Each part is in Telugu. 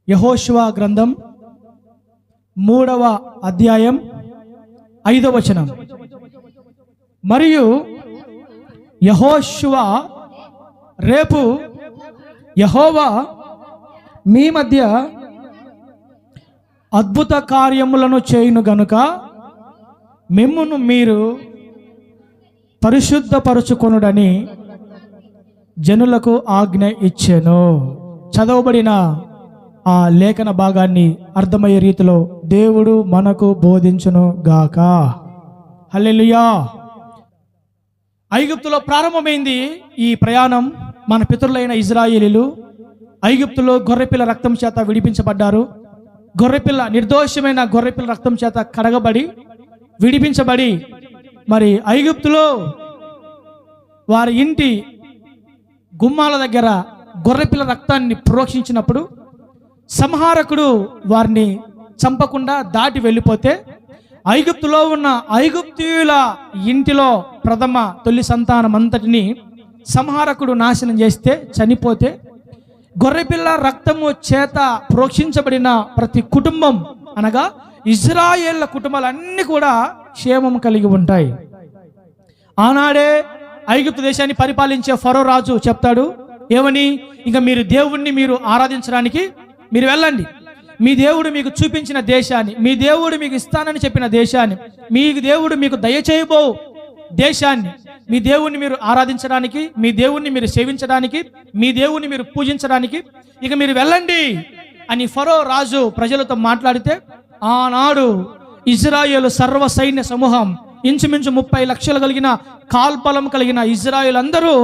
యెహోషువ గ్రంథం 3వ అధ్యాయం 5వ వచనం. మరియు యెహోషువ రేపు యెహోవా మీ మధ్య అద్భుత కార్యములను చేయును గనుక మిమ్మును మీరు పరిశుద్ధపరచుకొనుడని జనులకు ఆజ్ఞ ఇచ్చెను. చదవబడిన ఆ లేఖన భాగాన్ని అర్థమయ్యే రీతిలో దేవుడు మనకు బోధించును గాక. హల్లెలూయా. ఐగుప్తులో ప్రారంభమైంది ఈ ప్రయాణం. మన పితరులైన ఇజ్రాయేలీలు ఐగుప్తులో గొర్రెపిల్ల రక్తం చేత విడిపించబడ్డారు. గొర్రెపిల్ల, నిర్దోషమైన గొర్రెపిల్ల రక్తం చేత కడగబడి విడిపించబడి మరి ఐగుప్తులో వారి ఇంటి గుమ్మాల దగ్గర గొర్రెపిల్ల రక్తాన్ని ప్రోక్షించినప్పుడు సంహారకుడు వారిని చంపకుండా దాటి వెళ్ళిపోతే ఐగుప్తులో ఉన్న ఐగుప్తీయుల ఇంటిలో ప్రథమ తొలి సంతానం అంతటిని సంహారకుడు నాశనం చేస్తే, చనిపోతే గొర్రెపిల్ల రక్తము చేత ప్రోక్షించబడిన ప్రతి కుటుంబం అనగా ఇజ్రాయేళ్ల కుటుంబాలన్నీ కూడా క్షేమం కలిగి ఉంటాయి. ఆనాడే ఐగుప్తు దేశాన్ని పరిపాలించే ఫరో రాజు చెప్తాడు ఏమని, ఇంకా మీరు దేవుణ్ణి మీరు ఆరాధించడానికి మీరు వెళ్ళండి, మీ దేవుడు మీకు చూపించిన దేశాన్ని, మీ దేవుడు మీకు ఇస్తానని చెప్పిన దేశాన్ని, మీ దేవుడు మీకు దయచేయబో దేశాన్ని, మీ దేవుణ్ణి మీరు ఆరాధించడానికి, మీ దేవుణ్ణి మీరు సేవించడానికి, మీ దేవుణ్ణి మీరు పూజించడానికి ఇక మీరు వెళ్ళండి అని ఫరో రాజు ప్రజలతో మాట్లాడితే ఆనాడు ఇజ్రాయేలు సర్వ సైన్య సమూహం ఇంచుమించు 30 లక్షలు కలిగిన కాల్బలం కలిగిన ఇజ్రాయేల్ అందరూ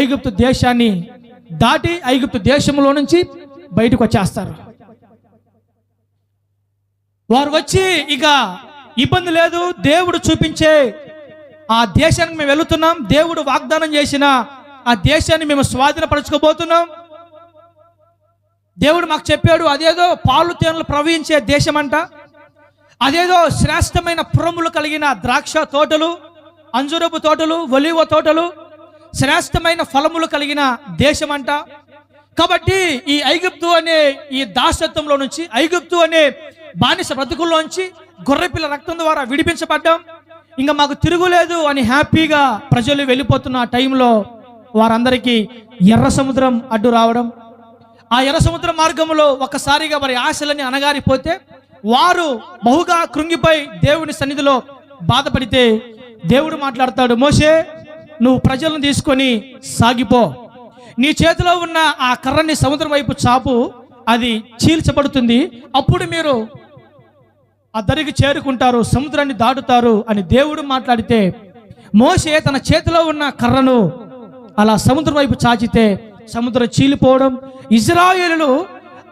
ఐగుప్తు దేశాన్ని దాటి ఐగుప్తు దేశంలో నుంచి బయటకు వచ్చేస్తారు. వారు వచ్చి ఇక ఇబ్బంది లేదు, దేవుడు చూపించే ఆ దేశానికి మేము వెళుతున్నాం, దేవుడు వాగ్దానం చేసిన ఆ దేశాన్ని మేము స్వాధీనపరచుకోబోతున్నాం, దేవుడు మాకు చెప్పాడు అదేదో పాలు తేనెలు ప్రవహించే దేశం అంట, అదేదో శ్రేష్టమైన పురములు కలిగిన ద్రాక్ష తోటలు, అంజురపు తోటలు, ఒలీవ తోటలు, శ్రేష్టమైన ఫలములు కలిగిన దేశం అంట. కాబట్టి ఈ ఐగుప్తు అనే ఈ దాసత్వంలో నుంచి, ఐగుప్తు అనే బానిస బ్రతుకుల్లోంచి గొర్రెపిల్ల రక్తం ద్వారా విడిపించబడ్డాం, ఇంకా మాకు తిరుగులేదు అని హ్యాపీగా ప్రజలు వెళ్ళిపోతున్న టైంలో వారందరికీ ఎర్ర సముద్రం అడ్డు రావడం, ఆ ఎర్ర సముద్ర మార్గంలో ఒక్కసారిగా వారి ఆశలని అణగారిపోతే వారు బహుగా కృంగిపోయి దేవుని సన్నిధిలో బాధపడితే దేవుడు మాట్లాడతాడు, మోషే నువ్వు ప్రజలను తీసుకొని సాగిపో, నీ చేతిలో ఉన్న ఆ కర్రని సముద్రం వైపు చాపు, అది చీల్చబడుతుంది, అప్పుడు మీరు ఆ దరికి చేరుకుంటారు, సముద్రాన్ని దాటుతారు అని దేవుడు మాట్లాడితే మోషే తన చేతిలో ఉన్న కర్రను అలా సముద్రం వైపు చాచితే సముద్రం చీలిపోవడం, ఇజ్రాయేలులు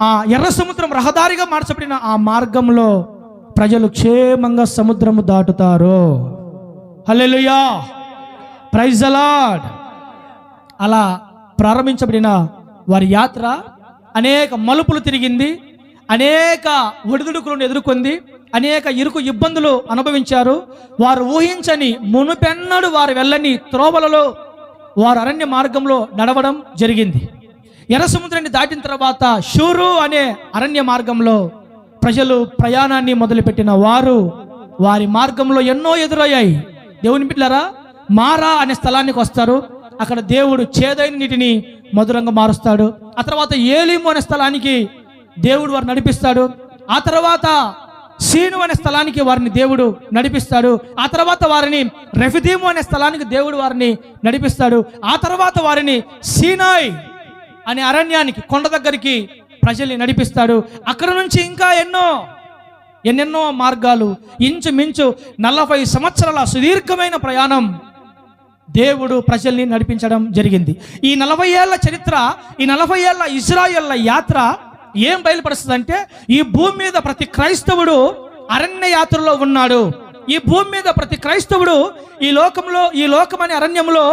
ఆ ఎర్ర సముద్రం రహదారిగా మార్చబడిన ఆ మార్గంలో ప్రజలు క్షేమంగా సముద్రము దాటుతారు. హల్లెలూయా, ప్రైజ్ ది లార్డ్. అలా ప్రారంభించబడిన వారి యాత్ర అనేక మలుపులు తిరిగింది, అనేక ఒడిదుడుకులను ఎదుర్కొంది, అనేక ఇరుకు ఇబ్బందులు అనుభవించారు. వారు ఊహించని మునుపెన్నడు వారు వెళ్ళని త్రోవలలో వారు అరణ్య మార్గంలో నడవడం జరిగింది. ఎర్ర సముద్రాన్ని దాటిన తర్వాత షూరు అనే అరణ్య మార్గంలో ప్రజలు ప్రయాణాన్ని మొదలుపెట్టిన వారు వారి మార్గంలో ఎన్నో ఎదురయ్యాయి. దేవుని బిడ్డలారా, మారా అనే స్థలానికి వస్తారు, అక్కడ దేవుడు చేదైన నీటిని మధురంగా మారుస్తాడు. ఆ తర్వాత ఏలీము అనే స్థలానికి దేవుడు వారిని నడిపిస్తాడు. ఆ తర్వాత సీను అనే స్థలానికి వారిని దేవుడు నడిపిస్తాడు. ఆ తర్వాత వారిని రెఫిదీము అనే స్థలానికి దేవుడు వారిని నడిపిస్తాడు. ఆ తర్వాత వారిని సీనాయ్ అనే అరణ్యానికి, కొండ దగ్గరికి ప్రజల్ని నడిపిస్తాడు. అక్కడ నుంచి ఇంకా ఎన్నెన్నో మార్గాలు, ఇంచుమించు 40 సంవత్సరాల సుదీర్ఘమైన ప్రయాణం దేవుడు ప్రజల్ని నడిపించడం జరిగింది. ఈ 40 ఏళ్ల చరిత్ర, ఈ 40 ఏళ్ల ఇజ్రాయేళ్ల యాత్ర ఏం బయలుపరుస్తుందంటే ఈ భూమి మీద ప్రతి క్రైస్తవుడు అరణ్య యాత్రలో ఉన్నాడు. ఈ భూమి మీద ప్రతి క్రైస్తవుడు ఈ లోకమనే అరణ్యంలో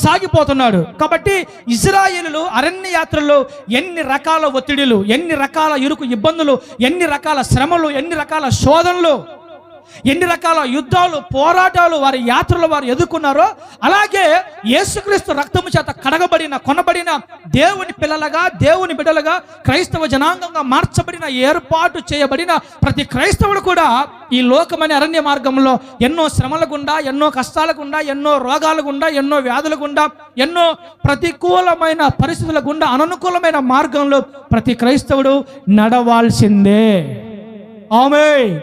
సాగిపోతున్నాడు. కాబట్టి ఇజ్రాయేలులు అరణ్య యాత్రలో ఎన్ని రకాల ఒత్తిడిలు, ఎన్ని రకాల ఇరుకు ఇబ్బందులు, ఎన్ని రకాల శ్రమలు, ఎన్ని రకాల శోధనలు, ఎన్ని రకాల యుద్ధాలు, పోరాటాలు వారి యాత్రలు వారు ఎదుర్కొన్నారో, అలాగే యేసుక్రీస్తు రక్తము చేత కడగబడిన, కొనబడిన దేవుని పిల్లలుగా, దేవుని బిడ్డలుగా, క్రైస్తవ జనాంగంగా మార్చబడిన, ఏర్పాటు చేయబడిన ప్రతి క్రైస్తవుడు కూడా ఈ లోకమనే అరణ్య మార్గంలో ఎన్నో శ్రమల గుండా, ఎన్నో కష్టాల గుండా, ఎన్నో రోగాల గుండా, ఎన్నో వ్యాధుల గుండా, ఎన్నో ప్రతికూలమైన పరిస్థితుల గుండా, అననుకూలమైన మార్గంలో ప్రతి క్రైస్తవుడు నడవాల్సిందే. ఆమేన్.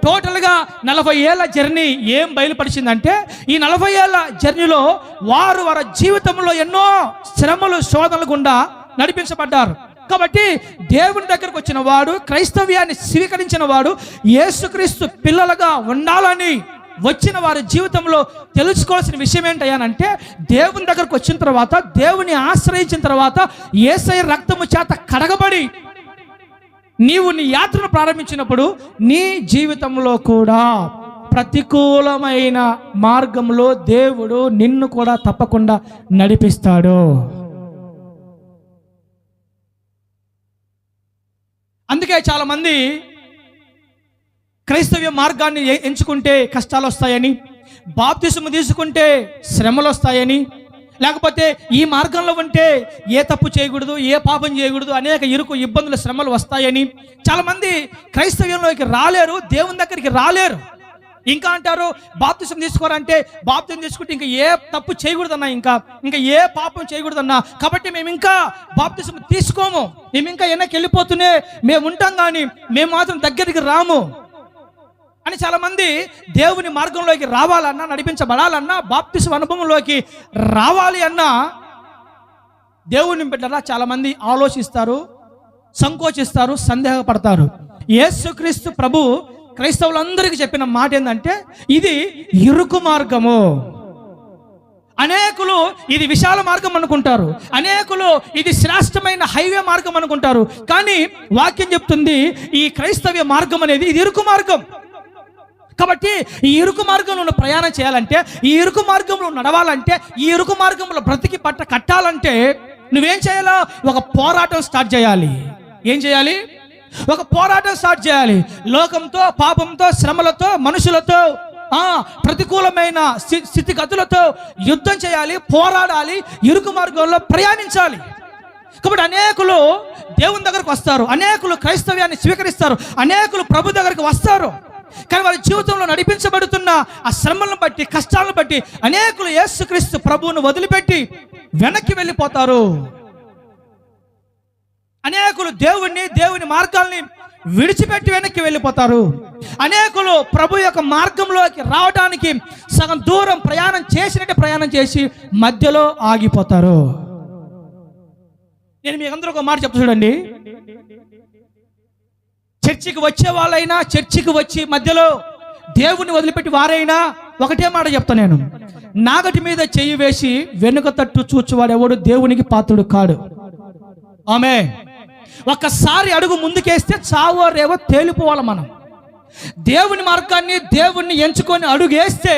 టోటల్గా 40 ఏళ్ళ జర్నీ ఏం బయలుపరిచిందంటే, ఈ 40 ఏళ్ళ జర్నీలో వారి జీవితంలో ఎన్నో శ్రమలు, శోధనలు గుండా నడిపించబడ్డారు. కాబట్టి దేవుని దగ్గరకు వచ్చిన వాడు, క్రైస్తవ్యాన్ని స్వీకరించిన వాడు, యేసుక్రీస్తు పిల్లలుగా ఉండాలని వచ్చిన వారి జీవితంలో తెలుసుకోవాల్సిన విషయం ఏంటయ్యానంటే, దేవుని దగ్గరకు వచ్చిన తర్వాత, దేవుని ఆశ్రయించిన తర్వాత, యేసయ్య రక్తము చేత కడగబడి నీవు నీ యాత్రను ప్రారంభించినప్పుడు నీ జీవితంలో కూడా ప్రతికూలమైన మార్గంలో దేవుడు నిన్ను కూడా తప్పకుండా నడిపిస్తాడు. అందుకే చాలామంది క్రైస్తవ్య మార్గాన్ని ఎంచుకుంటే కష్టాలు వస్తాయని, బాప్తిసము తీసుకుంటే శ్రమలు వస్తాయని, లేకపోతే ఈ మార్గంలో ఉంటే ఏ తప్పు చేయకూడదు, ఏ పాపం చేయకూడదు, అనేక ఇరుకు ఇబ్బందులు, శ్రమలు వస్తాయని చాలామంది క్రైస్తవ్యంలోకి రాలేరు, దేవుని దగ్గరికి రాలేరు. ఇంకా అంటారు, బాప్తిసం తీసుకోరంటే బాప్తిసం తీసుకుంటే ఇంకా ఏ తప్పు చేయకూడదన్నా, ఇంకా ఏ పాపం చేయకూడదన్నా, కాబట్టి మేము ఇంకా బాప్తిసం తీసుకోము, మేము ఇంకా వెనక్కి వెళ్ళిపోతూనే మేము ఉంటాం, కానీ మేము మాత్రం దగ్గరికి రాము అని చాలామంది దేవుని మార్గంలోకి రావాలన్నా, నడిపించబడాలన్నా, బాప్తిసం అనుభవంలోకి రావాలి అన్నా దేవుని బిడ్డలా చాలామంది ఆలోచిస్తారు, సంకోచిస్తారు, సందేహపడతారు. యేసుక్రీస్తు ప్రభు క్రైస్తవులందరికీ చెప్పిన మాట ఏంటంటే, ఇది ఇరుకు మార్గము. అనేకులు ఇది విశాల మార్గం అనుకుంటారు, అనేకులు ఇది శ్రేష్టమైన హైవే మార్గం అనుకుంటారు, కానీ వాక్యం చెప్తుంది ఈ క్రైస్తవ్య మార్గం అనేది ఇది ఇరుకు మార్గం. కాబట్టి ఈ ఇరుకు మార్గంలో ప్రయాణం చేయాలంటే, ఈ ఇరుకు మార్గంలో నడవాలంటే, ఈ ఇరుకు మార్గంలో బ్రతికి పట్ట కట్టాలంటే నువ్వేం చేయాలో ఒక పోరాటం స్టార్ట్ చేయాలి. ఏం చేయాలి? ఒక పోరాటం స్టార్ట్ చేయాలి. లోకంతో, పాపంతో, శ్రమలతో, మనుషులతో, ప్రతికూలమైన స్థితిగతులతో యుద్ధం చేయాలి, పోరాడాలి, ఇరుకు మార్గంలో ప్రయాణించాలి. కాబట్టి అనేకులు దేవుని దగ్గరకు వస్తారు, అనేకులు క్రైస్తవ్యాన్ని స్వీకరిస్తారు, అనేకులు ప్రభు దగ్గరకు వస్తారు, కానీ వారి జీవితంలో నడిపించబడుతున్న ఆ శ్రమలను బట్టి, కష్టాలను బట్టి అనేకులు యేసుక్రీస్తు ప్రభువును వదిలిపెట్టి వెనక్కి వెళ్ళిపోతారు. అనేకులు దేవుని మార్గాల్ని విడిచిపెట్టి వెనక్కి వెళ్ళిపోతారు. అనేకులు ప్రభు యొక్క మార్గంలోకి రావడానికి సగం దూరం ప్రయాణం చేసి మధ్యలో ఆగిపోతారు. నేను మీకు అందరూ ఒక మాట చెప్తా చూడండి. చర్చికి వచ్చే వాళ్ళైనా, చర్చికి వచ్చి మధ్యలో దేవుని వదిలిపెట్టి వారైనా ఒకటే మాట చెప్తా నేను, నాగటి మీద చెయ్యి వేసి వెనుక తట్టు చూచువాడెవడు దేవునికి పాత్రుడు కాడు. ఆమేన్. ఒక్కసారి అడుగు ముందుకేస్తే చావో రేవో తేలిపోవాలి. మనం దేవుని మార్గాన్ని, దేవుణ్ణి ఎంచుకొని అడుగేస్తే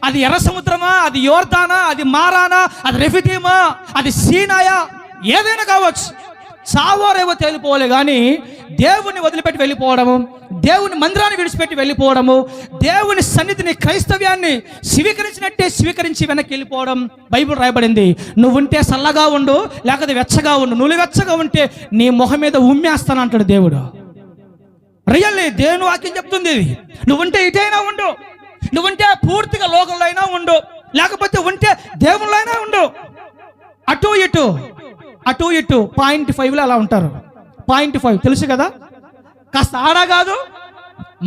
అది ఎర్ర సముద్రమా, అది యోర్దానా, అది మారానా, అది రెఫిదీమా, అది సీనాయా, ఏదైనా కావచ్చు, చావో రేవో తేలిపోవాలి. కానీ దేవుని వదిలిపెట్టి వెళ్ళిపోవడము, దేవుని మందిరాన్ని విడిచిపెట్టి వెళ్ళిపోవడము, దేవుని సన్నిధిని, క్రైస్తవ్యాన్ని స్వీకరించి వెనక్కి వెళ్ళిపోవడం బైబిల్ రాయబడింది. నువ్వు ఉంటే చల్లగా ఉండు, లేకపోతే వెచ్చగా ఉండు. నువ్వు వెచ్చగా ఉంటే నీ మొహం మీద ఉమ్మేస్తాను అంటాడు దేవుడు. రియల్లీ దేవుని వాక్యం చెప్తుంది ఇది. నువ్వుంటే ఇటైనా ఉండు, నువ్వుంటే పూర్తిగా లోకంలో అయినా ఉండు, లేకపోతే ఉంటే దేవుళ్ళు అయినా ఉండు. అటు ఇటు 0.5లో అలా ఉంటారు. 0.5 తెలుసు కదా, కాస్త ఆడ కాదు,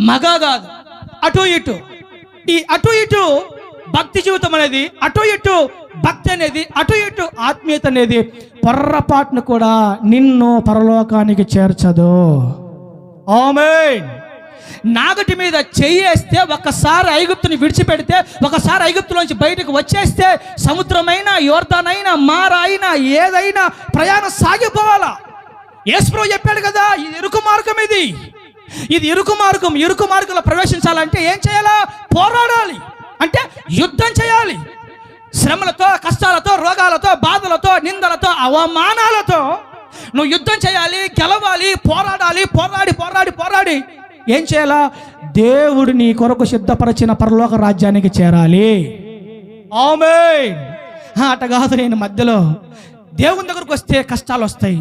మగ కాదు, అటు ఇటు. ఈ అటు ఇటు భక్తి జీవితం అనేది, అటు ఇటు భక్తి అనేది, అటు ఇటు ఆత్మీయత అనేది పొర్రపాటును కూడా నిన్ను పరలోకానికి చేర్చదు. ఆమేన్. నాగటి మీద చెయ్యేస్తే, ఒకసారి ఐగుప్తుని విడిచిపెడితే, ఒకసారి ఐగుప్తులోంచి బయటకు వచ్చేస్తే, సముద్రమైనా, యోర్దానైనా, మారా అయినా, ఏదైనా ప్రయాణం సాగిపోవాలా. యేసు ప్రభువు చెప్పాడు కదా, ఇది ఇరుకు మార్గం, ఇది ఇరుకు మార్గం. ఇరుకు మార్గంలో ప్రవేశించాలంటే ఏం చేయాలా? పోరాడాలి, అంటే యుద్ధం చేయాలి. శ్రమలతో, కష్టాలతో, రోగాలతో, బాధలతో, నిందలతో, అవమానాలతో నువ్వు యుద్ధం చేయాలి, గెలవాలి, పోరాడాలి. పోరాడి ఏం చేయాలా? దేవుడు నీ కొరకు సిద్ధపరిచిన పరలోక రాజ్యానికి చేరాలి. ఆమేన్. అట కాదు, నేను మధ్యలో దేవుని దగ్గరకు వస్తే కష్టాలు వస్తాయి,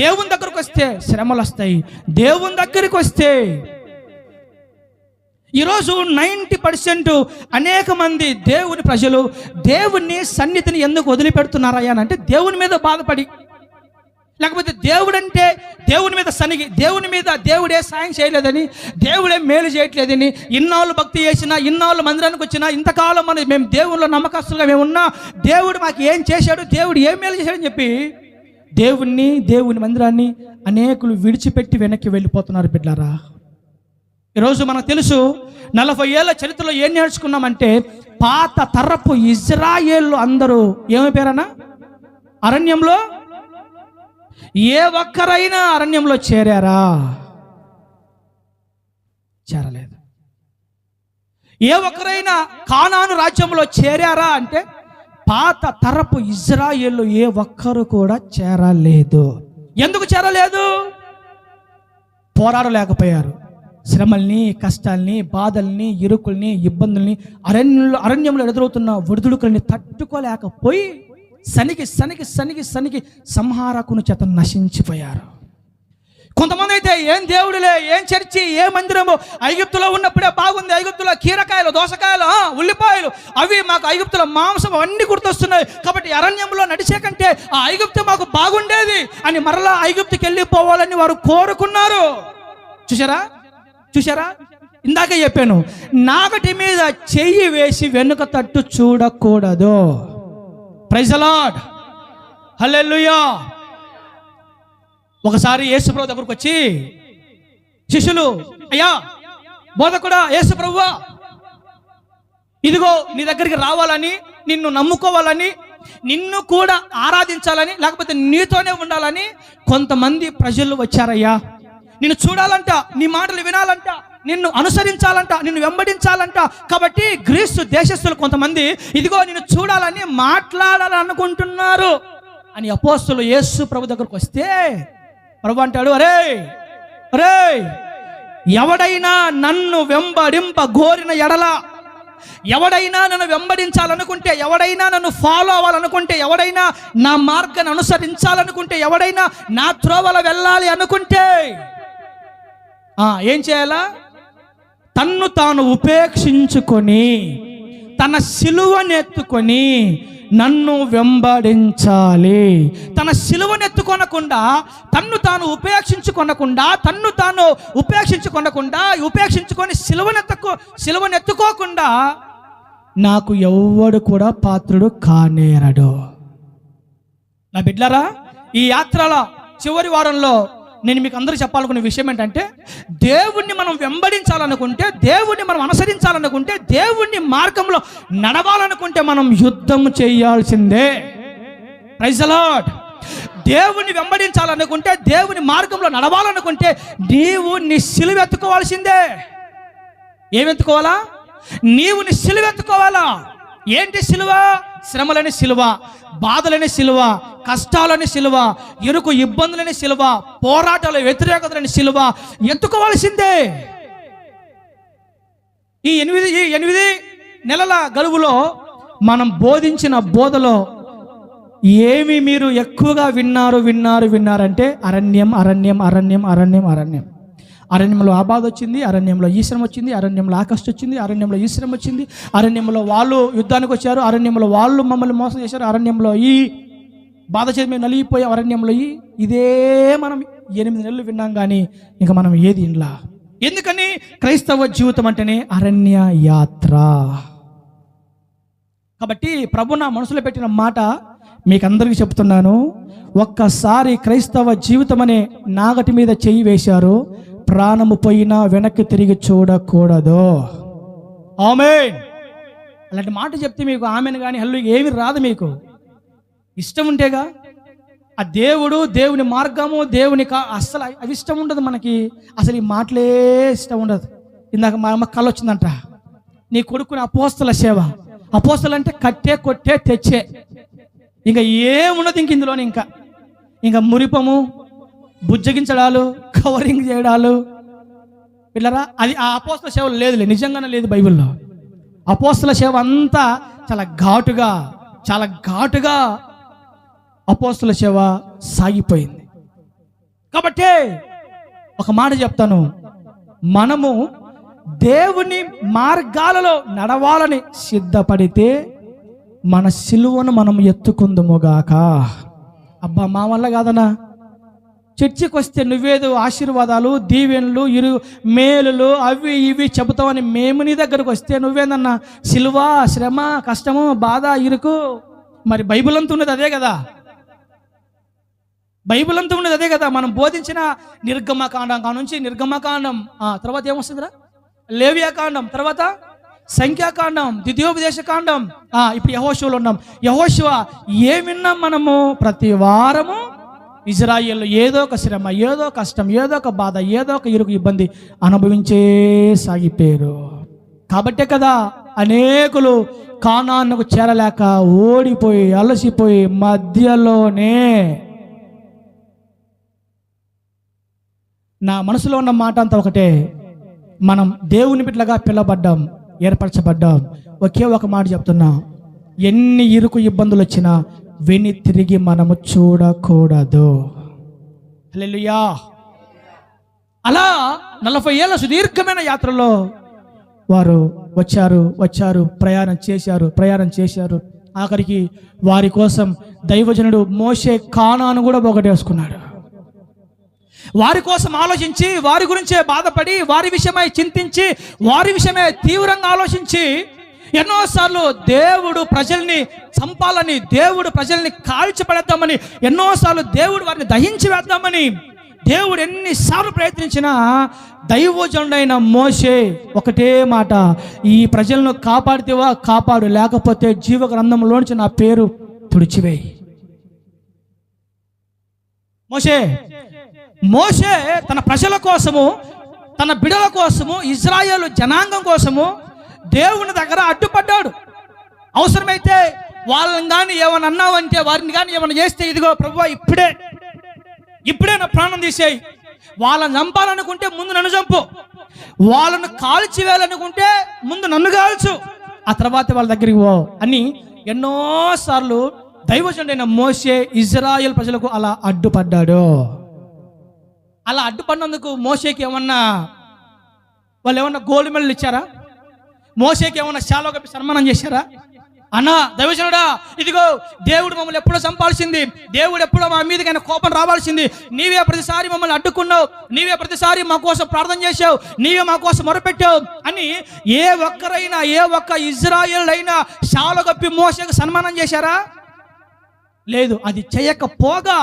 దేవుని దగ్గరకు వస్తే శ్రమలు వస్తాయి, దేవుని దగ్గరికి వస్తే. ఈరోజు 90% అనేక మంది దేవుని ప్రజలు దేవుని సన్నిధిని ఎందుకు వదిలిపెడుతున్నారయ్యా అంటే దేవుని మీద బాధపడి, లేకపోతే దేవుడంటే దేవుని మీద సనిగి, దేవుని మీద దేవుడే సాయం చేయలేదని, దేవుడే మేలు చేయట్లేదని, ఇన్నాళ్ళు భక్తి చేసినా, ఇన్నాళ్ళు మందిరానికి వచ్చినా, ఇంతకాలం మేము దేవుళ్ళో నమ్మకస్తులుగా మేము ఉన్నా, దేవుడు మాకు ఏం చేశాడు, దేవుడు ఏం మేలు చేశాడని చెప్పి దేవుని మందిరాన్ని అనేకులు విడిచిపెట్టి వెనక్కి వెళ్ళిపోతున్నారు బిడ్డారా. ఈరోజు మనకు తెలుసు 40 ఏళ్ళ చరిత్రలో ఏం నేర్చుకున్నామంటే, పాత తరపు ఇజ్రాయేళ్ళు అందరూ ఏమైపోయారన్నా, అరణ్యంలో ఏ ఒక్కరైనా అరణ్యంలో చేరారా? చేరలేదు. ఏ ఒక్కరైనా కానాను రాజ్యంలో చేరారా అంటే పాత తరపు ఇజ్రాయేలు ఏ ఒక్కరు కూడా చేరలేదు. ఎందుకు చేరలేదు? పోరాడలేకపోయారు. శ్రమల్ని, కష్టాల్ని, బాధల్ని, ఇరుకుల్ని, ఇబ్బందుల్ని, అరణ్యంలో ఎదురవుతున్న ఒడిదుడుకుల్ని తట్టుకోలేకపోయి సనికి సంహారకుని చేత నశించిపోయారు. కొంతమంది అయితే ఏం దేవుడులే, ఏం చర్చి, ఏ మందిరము, ఐగుప్తులో ఉన్నప్పుడే బాగుంది, ఐగుప్తులో కీరకాయలు, దోసకాయలు, ఉల్లిపాయలు, అవి మాకు ఐగుప్తుల మాంసం అన్నీ గుర్తొస్తున్నాయి, కాబట్టి అరణ్యంలో నడిచే కంటే ఆ ఐగుప్తు మాకు బాగుండేది అని మరలా ఐగుప్తుకి వెళ్ళిపోవాలని వారు కోరుకున్నారు. చూసారా? ఇందాక చెప్పాను, నాగటి మీద చెయ్యి వేసి వెనుక తట్టు చూడకూడదు. ప్రైజ్ ది లార్డ్, హల్లెలూయా. ఒకసారి యేసుప్రభు దగ్గరకు వచ్చి శిష్యులు, అయ్యా బోధకుడా, యేసుప్రభువా, ఇదిగో నీ దగ్గరికి రావాలని, నిన్ను నమ్ముకోవాలని, నిన్ను కూడా ఆరాధించాలని, లేకపోతే నీతోనే ఉండాలని కొంతమంది ప్రజలు వచ్చారయ్యా. నిన్ను చూడాలంట, నీ మాటలు వినాలంట, నిన్ను అనుసరించాలంట, నిన్ను వెంబడించాలంట. కాబట్టి గ్రీసు దేశస్తులు కొంతమంది ఇదిగో నిన్ను చూడాలని, మాట్లాడాలనుకుంటున్నారు అని అపోస్తలులు యేసు ప్రభు దగ్గరకు వస్తే ప్రభు అంటాడు, అరే ఎవడైనా నన్ను వెంబడింప గోరిన ఎడల, ఎవడైనా నన్ను వెంబడించాలనుకుంటే, ఎవడైనా నన్ను ఫాలో అవ్వాలనుకుంటే, ఎవడైనా నా మార్గాన్ని అనుసరించాలనుకుంటే, ఎవడైనా నా త్రోవల వెళ్ళాలి అనుకుంటే ఏం చేయాలా? తన్ను తాను ఉపేక్షించుకొని, తన సిలువనెత్తుకొని నన్ను వెంబడించాలి. తన సిలువనెత్తుకొనకుండా, తన్ను తాను ఉపేక్షించుకొని సిలువనెత్తుకోకుండా నాకు ఎవ్వడు కూడా పాత్రుడు కానేరడు. నా బిడ్డలారా, ఈ యాత్రల చివరి వారంలో నేను మీకు అందరూ చెప్పాలనుకునే విషయం ఏంటంటే, దేవుణ్ణి మనం వెంబడించాలనుకుంటే, దేవుణ్ణి మనం అనుసరించాలనుకుంటే, దేవుణ్ణి మార్గంలో నడవాలనుకుంటే మనం యుద్ధం చేయాల్సిందే. Praise the Lord. దేవుణ్ణి వెంబడించాలనుకుంటే, దేవుని మార్గంలో నడవాలనుకుంటే నీవు నీ సిలువ ఎత్తుకోవాల్సిందే. ఏమెత్తుకోవాలా? నీవు నీ సిలువ ఎత్తుకోవాలా. ఏంటి సిలువ? శ్రమలని సిలువ, బాధలని సిలువ, కష్టాలని సిలువ, ఇరుకు ఇబ్బందులని సిలువ, పోరాటాల వ్యతిరేకతలని సిలువ ఎత్తుకోవాల్సిందే. ఈ 8 నెలల గడువులో మనం బోధించిన బోధలో ఏమి మీరు ఎక్కువగా విన్నారంటే అరణ్యం. అరణ్యంలో ఆ బాధ వచ్చింది, అరణ్యంలో ఈ శ్రమ వచ్చింది, అరణ్యంలో ఆ కష్టం వచ్చింది, అరణ్యంలో ఈ శ్రమ వచ్చింది, అరణ్యంలో వాళ్ళు యుద్ధానికి వచ్చారు, అరణ్యంలో వాళ్ళు మమ్మల్ని మోసం చేశారు, అరణ్యంలో ఈ బాధ చేసి మేము నలిగిపోయాం, అరణ్యంలో ఇదే మనం 8 నెలలు విన్నాం. కానీ ఇంకా మనం ఏది ఇండ్లా. ఎందుకని? క్రైస్తవ జీవితం అంటేనే అరణ్య యాత్ర. కాబట్టి ప్రభు నా మనసులో పెట్టిన మాట మీకు అందరికీ చెప్తున్నాను. ఒక్కసారి క్రైస్తవ జీవితం అనే నాగటి మీద చెయ్యి వేశారు, ప్రాణము పోయినా వెనక్కి తిరిగి చూడకూడదు. ఆమేన్. అలాంటి మాట చెప్తే మీకు ఆమెను కానీ హల్లు ఏమి రాదు. మీకు ఇష్టం ఉంటేగా ఆ దేవుడు, దేవుని మార్గము, దేవుని అస్సలు అవి ఇష్టం ఉండదు మనకి. అసలు ఈ మాటలే ఇష్టం ఉండదు. ఇందాక మా అమ్మ కళ్ళు వచ్చిందంట, నీ కొడుకుని అపోస్తల సేవ. అపోస్తలు అంటే కట్టే, కొట్టే, తెచ్చే, ఇంకా ఏమున్నది ఇంక ఇందులోనే. ఇంకా మురిపము, బుజ్జగించడాలు, కవరింగ్ చేయడాలు, పిల్లరా, అది ఆ అపోస్తల సేవ లేదులే, నిజంగానే లేదు బైబిల్లో. అపోస్తల సేవ అంతా చాలా ఘాటుగా అపోస్తల సేవ సాగిపోయింది. కాబట్టి ఒక మాట చెప్తాను, మనము దేవుని మార్గాలలో నడవాలని సిద్ధపడితే మన సిలువను మనం ఎత్తుకుందుముగాక. అబ్బా మా వల్ల కాదనా, చర్చికి వస్తే నువ్వేదో ఆశీర్వాదాలు, దీవెనలు, మేలులు అవి ఇవి చెబుతావని మేము నీ దగ్గరకు వస్తే నువ్వేందన్నా సిలువ, శ్రమ, కష్టము, బాధ, ఇరుకు. మరి బైబిల్ అంతా ఉన్నది అదే కదా, బైబిల్ అంతా ఉన్నది అదే కదా. మనం బోధించిన నిర్గమకాండం కానుంచి నిర్గమకాండం, తర్వాత ఏమొస్తుందిరా, లేవియాకాండం, తర్వాత సంఖ్యాకాండం, ద్వితీయోపదేశ కాండం, ఇప్పుడు యెహోషువలో ఉన్నాం. యెహోషువ ఏం విన్నాం మనము? ప్రతి వారము ఇజ్రాయేల్లో ఏదో ఒక శ్రమ, ఏదో కష్టం, ఏదో ఒక బాధ, ఏదో ఒక ఇరుకు ఇబ్బంది అనుభవించే సాగిపోయారు. కాబట్టే కదా అనేకులు కానానుకు చేరలేక ఓడిపోయి అలసిపోయి మధ్యలోనే. నా మనసులో ఉన్న మాట అంతా ఒకటే, మనం దేవుని బిడ్డలుగా పిలవబడ్డాం, ఏర్పరచబడ్డాం. ఒకే ఒక మాట చెప్తున్నా, ఎన్ని ఇరుకు ఇబ్బందులు వచ్చినా వెని తిరిగి మనము చూడకూడదు. హల్లెలూయా. అలా 40 ఏళ్ళ సుదీర్ఘమైన యాత్రలో వారు వచ్చారు, ప్రయాణం చేశారు. ఆఖరికి వారి కోసం దైవజనుడు మోషే కానాను కూడా పోగొట్టేసుకున్నాడు. వారి కోసం ఆలోచించి, వారి గురించే బాధపడి, వారి విషయమై చింతించి, వారి విషయమై తీవ్రంగా ఆలోచించి ఎన్నోసార్లు దేవుడు ప్రజల్ని చంపాలని, దేవుడు ప్రజల్ని కాల్చిపడేద్దామని, ఎన్నోసార్లు దేవుడు వారిని దహించి వేద్దామని దేవుడు ఎన్నిసార్లు ప్రయత్నించినా దైవజనుడైన మోషే ఒకటే మాట, ఈ ప్రజలను కాపాడితేవా కాపాడు, లేకపోతే జీవ గ్రంథంలోంచి నా పేరు తుడిచివేయి. మోషే తన ప్రజల కోసము, తన బిడల కోసము, ఇజ్రాయేలు జనాంగం కోసము దేవుని దగ్గర అడ్డుపడ్డాడు. అవసరమైతే వాళ్ళని కానీ ఏమన్నా అన్నావంటే, వారిని కానీ ఏమన్నా చేస్తే, ఇదిగో ప్రభువా ఇప్పుడే నా ప్రాణం తీసేయి. వాళ్ళని చంపాలనుకుంటే ముందు నన్ను చంపు, వాళ్ళను కాల్చివేయాలనుకుంటే ముందు నన్ను కాల్చు, ఆ తర్వాత వాళ్ళ దగ్గరికి పో అని ఎన్నోసార్లు దైవజనుడైన మోషే ఇజ్రాయేల్ ప్రజలకు అలా అడ్డుపడ్డాడు. అలా అడ్డుపడినందుకు మోషేకి ఏమన్నా గోల్డ్ మెడల్ ఇచ్చారా? మోషేకి ఏమన్నా శాలువా కప్పి సన్మానం చేశారా? అన్నా దైవజనుడా, ఇదిగో దేవుడు మమ్మల్ని ఎప్పుడో చంపాల్సింది, దేవుడు ఎప్పుడో మా మీదకైనా కోపం రావాల్సింది, నీవే ప్రతిసారి మమ్మల్ని అడ్డుకున్నావు, నీవే ప్రతిసారి మా కోసం ప్రార్థన చేశావు, నీవే మా కోసం మొరపెట్టావు అని ఏ ఒక్క ఇజ్రాయేల్ అయినా శాలువా కప్పి మోషేకి సన్మానం చేశారా? లేదు. అది చేయకపోగా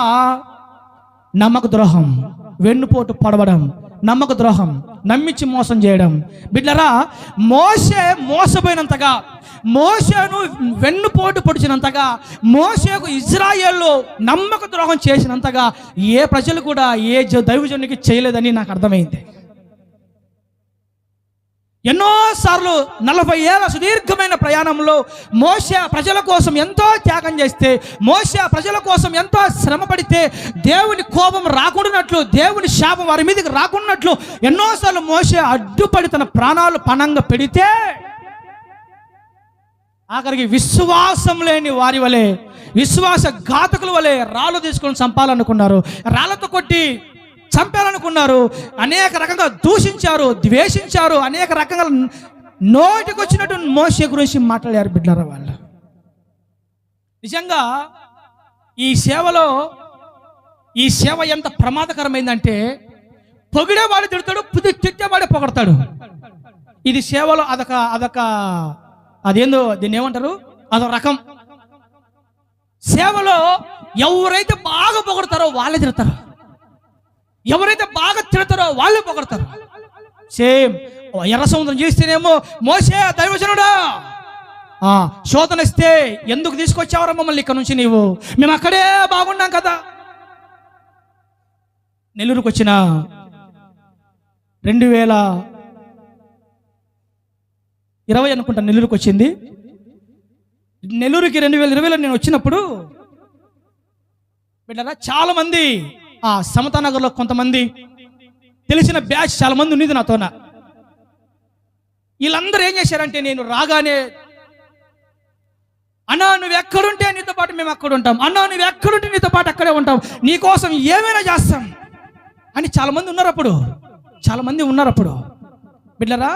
నమ్మక ద్రోహం, వెన్నుపోటు పడవడం, నమ్మక ద్రోహం, నమ్మించి మోసం చేయడం. బిడ్డలారా, మోషే మోసపోయినంతగా, మోషేను వెన్నుపోటు పొడిచినంతగా, మోషేకు ఇజ్రాయేల్లో నమ్మక ద్రోహం చేసినంతగా ఏ ప్రజలు కూడా ఏ దైవజనునికి చేయలేదని నాకు అర్థమైంది. ఎన్నోసార్లు 40 ఏళ్ళ సుదీర్ఘమైన ప్రయాణంలో మోషే ప్రజల కోసం ఎంతో త్యాగం చేస్తే, మోషే ప్రజల కోసం ఎంతో శ్రమ పడితే, దేవుని కోపం రాకుండానట్లు, దేవుని శాపం వారి మీదకి రాకుండానట్లు ఎన్నోసార్లు మోషే అడ్డుపడి తన ప్రాణాలు పణంగా పెడితే, ఆఖరికి విశ్వాసం లేని వారి వలె, విశ్వాస ఘాతకుల వలె రాళ్ళు తీసుకొని చంపాలనుకున్నారు, రాళ్లతో కొట్టి చంపాలనుకున్నారు, అనేక రకంగా దూషించారు, ద్వేషించారు, అనేక రకంగా నోటికి వచ్చినట్టు మోషే గురించి మాట్లాడారు. బిడ్డలారా, వాళ్ళు నిజంగా ఈ సేవ ఎంత ప్రమాదకరమైందంటే, పొగిడేవాడు తిడతాడు, తిట్టేవాడే పొగడతాడు. ఇది సేవలో అదేందో దీన్ని ఏమంటారు, అదొక రకం. సేవలో ఎవరైతే బాగా పొగడతారో వాళ్ళే తిడతారు, ఎవరైతే బాగా తిడతారో వాళ్ళే పొగడతారు. సేమ్ ఎర్ర సముద్రం చేస్తేనేమో మోషే దైవజనుడా, శోధన ఇస్తే ఎందుకు తీసుకొచ్చావరా మమ్మల్ని ఇక్కడ నుంచి, నీవు మేము అక్కడే బాగున్నాం కదా. నెల్లూరుకు వచ్చిన 2020 అనుకుంటా నెల్లూరుకు వచ్చింది. నెల్లూరుకి 2020లో నేను వచ్చినప్పుడు బిడ్డరా చాలా మంది సమతానగర్లో కొంతమంది తెలిసిన బ్యాచ్ చాలా మంది ఉన్నది నాతోన. వీళ్ళందరూ ఏం చేశారంటే నేను రాగానే, అన్నా నువ్వు ఎక్కడుంటే నీతో పాటు మేము అక్కడ ఉంటాం, అన్నా నువ్వు ఎక్కడుంటే నీతో పాటు అక్కడే ఉంటాం, నీకోసం ఏమైనా చేస్తాం అని చాలామంది ఉన్నారు అప్పుడు. బిడ్డరా,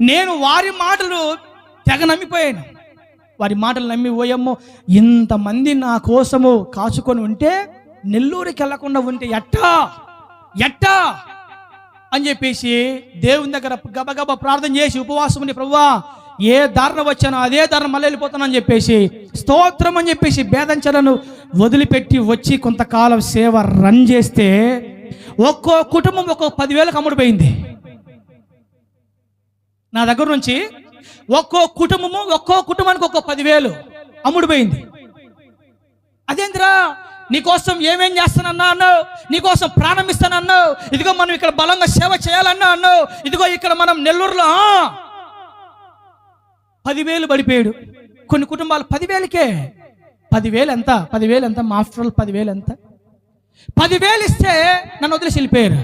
నేను వారి మాటలు తెగ నమ్మిపోయాను. వారి మాటలు నమ్మి, ఓయమ్మో ఇంతమంది నా కోసము కాచుకొని ఉంటే, నెల్లూరుకి వెళ్లకుండా ఉంటే ఎట్టా అని చెప్పేసి దేవుని దగ్గర గబగబా ప్రార్థన చేసి ఉపవాసం ఉండి, ప్రభువా ఏ దారిన వచ్చానో అదే దారిన మళ్ళీ వెళ్ళిపోతానని చెప్పేసి స్తోత్రం అని చెప్పేసి భేదంచలను వదిలిపెట్టి వచ్చి కొంతకాలం సేవ రన్ చేస్తే ఒక్కో కుటుంబం ఒక్కో 10,000కి అమ్ముడుపోయింది. నా దగ్గర నుంచి ఒక్కో కుటుంబానికి ఒక్కో 10,000 అమ్ముడుపోయింది. అదేంద్రా, నీకోసం ఏమేం చేస్తానన్నా అన్నావు, నీకోసం ప్రాణం ఇస్తానన్నావు, ఇదిగో మనం ఇక్కడ బలంగా సేవ చేయాలన్నా అన్నావు, ఇదిగో ఇక్కడ మనం నెల్లూరులో 10,000 పడిపోయాడు. కొన్ని కుటుంబాలు 10,000కే. 10,000 ఎంత? 10,000 ఎంత? మాస్టర్ 10,000 ఎంత? 10,000 ఇస్తే నన్ను వదిలేసి వెళ్ళిపోయారు.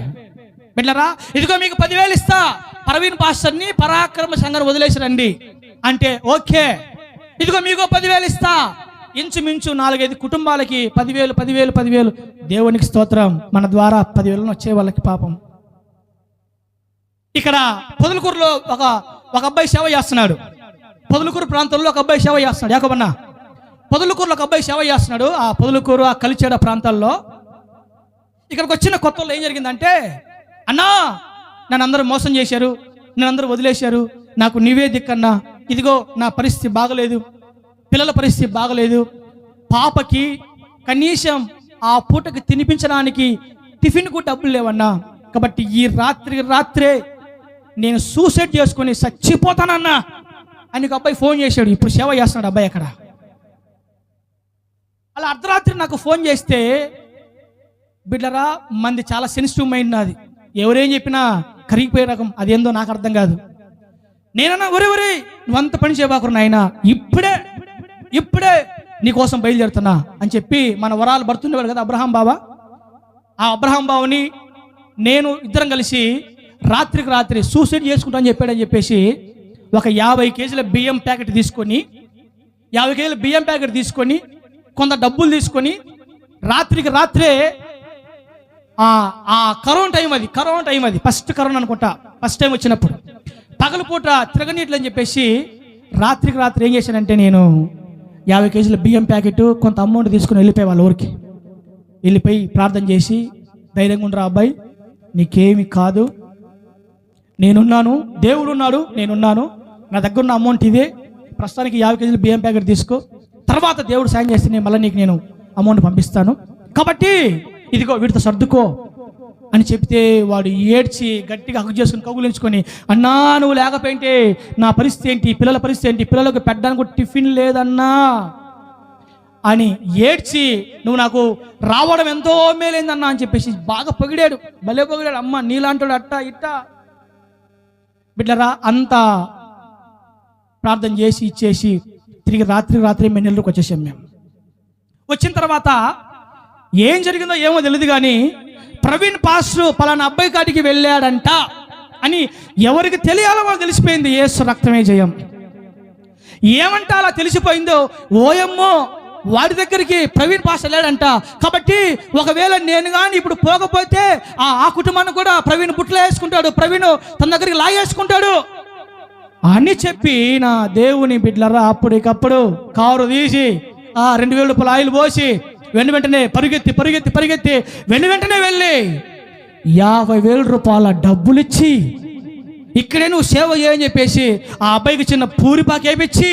బిడ్డరా, ఇదిగో మీకు 10,000 ఇస్తా, ప్రవీణ్ పాస్టర్ని పరాక్రమ సంఘాన్ని వదిలేసి రండి అంటే ఓకే. ఇదిగో మీకు 10,000 ఇస్తా. ఇంచుమించు 4-5 కుటుంబాలకి 10,000. దేవునికి స్తోత్రం. మన ద్వారా 10,000 వచ్చే వాళ్ళకి పాపం. ఇక్కడ పొదలకూరులో ఒక అబ్బాయి సేవ చేస్తున్నాడు. పొదలకూరు ప్రాంతంలో ఒక అబ్బాయి సేవ చేస్తున్నాడు. యాకోబన్న, పొదలకూరులో ఒక అబ్బాయి సేవ చేస్తున్నాడు. ఆ పొదలకూరు, ఆ కలిచేడ ప్రాంతాల్లో ఇక్కడికి వచ్చిన కొత్తలో ఏం జరిగిందంటే, అన్నా నన్ను అందరూ మోసం చేశారు, నన్ను అందరూ వదిలేశారు, నాకు నీవే దిక్కన్నా, ఇదిగో నా పరిస్థితి బాగలేదు, పిల్లల పరిస్థితి బాగలేదు, పాపకి కనీసం ఆ పూటకి తినిపించడానికి టిఫిన్కు డబ్బులు లేవన్నా, కాబట్టి ఈ రాత్రే నేను సూసైడ్ చేసుకొని చచ్చిపోతానన్నా అని ఒక అబ్బాయి ఫోన్ చేశాడు. ఇప్పుడు సేవ చేస్తున్నాడు అబ్బాయి అక్కడ. అలా అర్ధరాత్రి నాకు ఫోన్ చేస్తే, బిడ్డరా మంది చాలా సెన్సిటివ్ మైండ్ నాది, ఎవరేం చెప్పినా కరిగిపోయే రకం, అదేందో నాకు అర్థం కాదు. నేనన్నా ఒరే నువ్వంత పని చేయబాకురు నాయనా, ఇప్పుడే నీకోసం బయలుదేరుతున్నా అని చెప్పి మన వరాలు పడుతుండేవాడు కదా అబ్రహాం బావ. ఆ అబ్రహాం బావని నేను ఇద్దరం కలిసి రాత్రికి రాత్రి సూసైడ్ చేసుకుంటా అని చెప్పాడని చెప్పేసి ఒక 50 కేజీల బియ్యం ప్యాకెట్ తీసుకొని కొంత డబ్బులు తీసుకొని రాత్రికి రాత్రే కరోనా టైం అది ఫస్ట్ కరోనా అనుకుంటా, ఫస్ట్ టైం వచ్చినప్పుడు పగలపూట తిరగనీట్లు అని చెప్పేసి రాత్రికి రాత్రి ఏం చేశానంటే, నేను 50 కేజీల బియ్యం ప్యాకెట్ కొంత అమౌంట్ తీసుకుని వెళ్ళిపోయి వాళ్ళ ఊరికి వెళ్ళిపోయి ప్రార్థన చేసి, ధైర్యంగా ఉండరా అబ్బాయి, నీకేమి కాదు, నేనున్నాను, దేవుడు ఉన్నాడు, నేనున్నాను, నా దగ్గర ఉన్న అమౌంట్ ఇదే, ప్రస్తుతానికి 50 కేజీల బియ్యం ప్యాకెట్ తీసుకో, తర్వాత దేవుడు సాయం చేస్తే నేను అమౌంట్ పంపిస్తాను, కాబట్టి ఇదిగో వీటితో సర్దుకో అని చెప్తే వాడు ఏడ్చి గట్టిగా హక్కు చేసుకుని కౌగులించుకొని, అన్నా నువ్వు లేకపోయింటే నా పరిస్థితి ఏంటి, పిల్లల పరిస్థితి ఏంటి, పిల్లలకు పెట్టడానికి టిఫిన్ లేదన్నా అని ఏడ్చి, నువ్వు నాకు రావడం ఎంతో మేలైందన్నా అని చెప్పేసి బాగా పొగిడాడు, భలే పొగిడాడు. అమ్మ నీలాంటాడు అట్టా ఇట్టా. బిడ్డరా, అంతా ప్రార్థన చేసి ఇచ్చేసి తిరిగి రాత్రి మేము నెల్లూరుకి వచ్చేసాం. మేము వచ్చిన తర్వాత ఏం జరిగిందో ఏమో తెలియదు, కానీ ప్రవీణ్ పాస్టర్ పలానా అబ్బాయి కాడికి వెళ్ళాడంట అని ఎవరికి తెలియాలో వాళ్ళు తెలిసిపోయింది. యేసు రక్తమే జయం. ఏమంట అలా తెలిసిపోయిందో, ఓయమ్మో వాడి దగ్గరికి ప్రవీణ్ పాస్టర్ వెళ్ళాడంట, కాబట్టి ఒకవేళ నేను కానీ ఇప్పుడు పోకపోతే ఆ కుటుంబాన్ని కూడా ప్రవీణ్ బుట్లో వేసుకుంటాడు, ప్రవీణ్ తన దగ్గరికి లాగేసుకుంటాడు అని చెప్పి, నా దేవుని బిడ్డలరా అప్పటికప్పుడు కారు తీసి 2,000 రూపాయల ఆయిల్ పోసి వెంటనే పరిగెత్తి వెంటనే వెళ్ళి 50,000 రూపాయల డబ్బులు ఇచ్చి, ఇక్కడే నువ్వు సేవ చేయని చెప్పేసి ఆ అబ్బాయికి చిన్న పూరిపాకు వేపించి,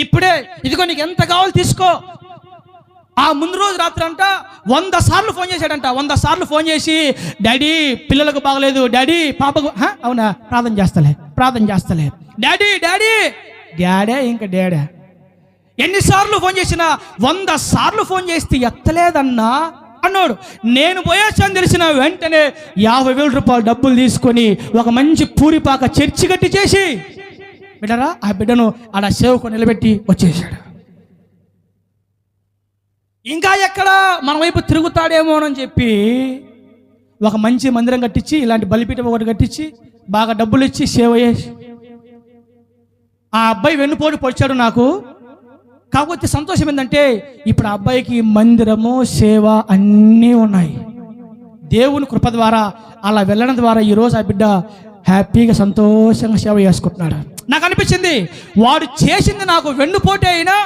ఇప్పుడే ఇదిగో నీకు ఎంత కావాలో తీసుకో. ఆ ముందు రోజు రాత్రి అంట 100 సార్లు ఫోన్ చేశాడంట. 100 సార్లు ఫోన్ చేసి, డాడీ పిల్లలకు బాగలేదు, డాడీ పాపకు, అవునా ప్రార్థన చేస్తలే డాడీ ఇంకా డాడీ. ఎన్నిసార్లు ఫోన్ చేసినా 100 సార్లు ఫోన్ చేస్తే ఎత్తలేదన్నా అన్నాడు. నేను పోయేసాను తెలిసిన వెంటనే 50,000 రూపాయలు డబ్బులు తీసుకొని ఒక మంచి పూరిపాక చర్చి కట్టి చేసి, బిడ్డరా ఆ బిడ్డను ఆడ సేవకు నిలబెట్టి వచ్చేసాడు. ఇంకా ఎక్కడ మన వైపు తిరుగుతాడేమోనని చెప్పి ఒక మంచి మందిరం కట్టించి, ఇలాంటి బలిపీఠం ఒకటి కట్టించి బాగా డబ్బులు ఇచ్చి సేవ చేసి ఆ అబ్బాయి వెన్నుపోటు పొడిచాడు నాకు. కాకపోతే సంతోషం ఏంటంటే ఇప్పుడు ఆ అబ్బాయికి మందిరము, సేవ అన్నీ ఉన్నాయి. దేవుని కృప ద్వారా అలా వెళ్ళడం ద్వారా ఈరోజు ఆ బిడ్డ హ్యాపీగా సంతోషంగా సేవ చేసుకుంటున్నాడు. నాకు అనిపించింది వాడు చేసింది నాకు వెన్నుపోటే అయినా,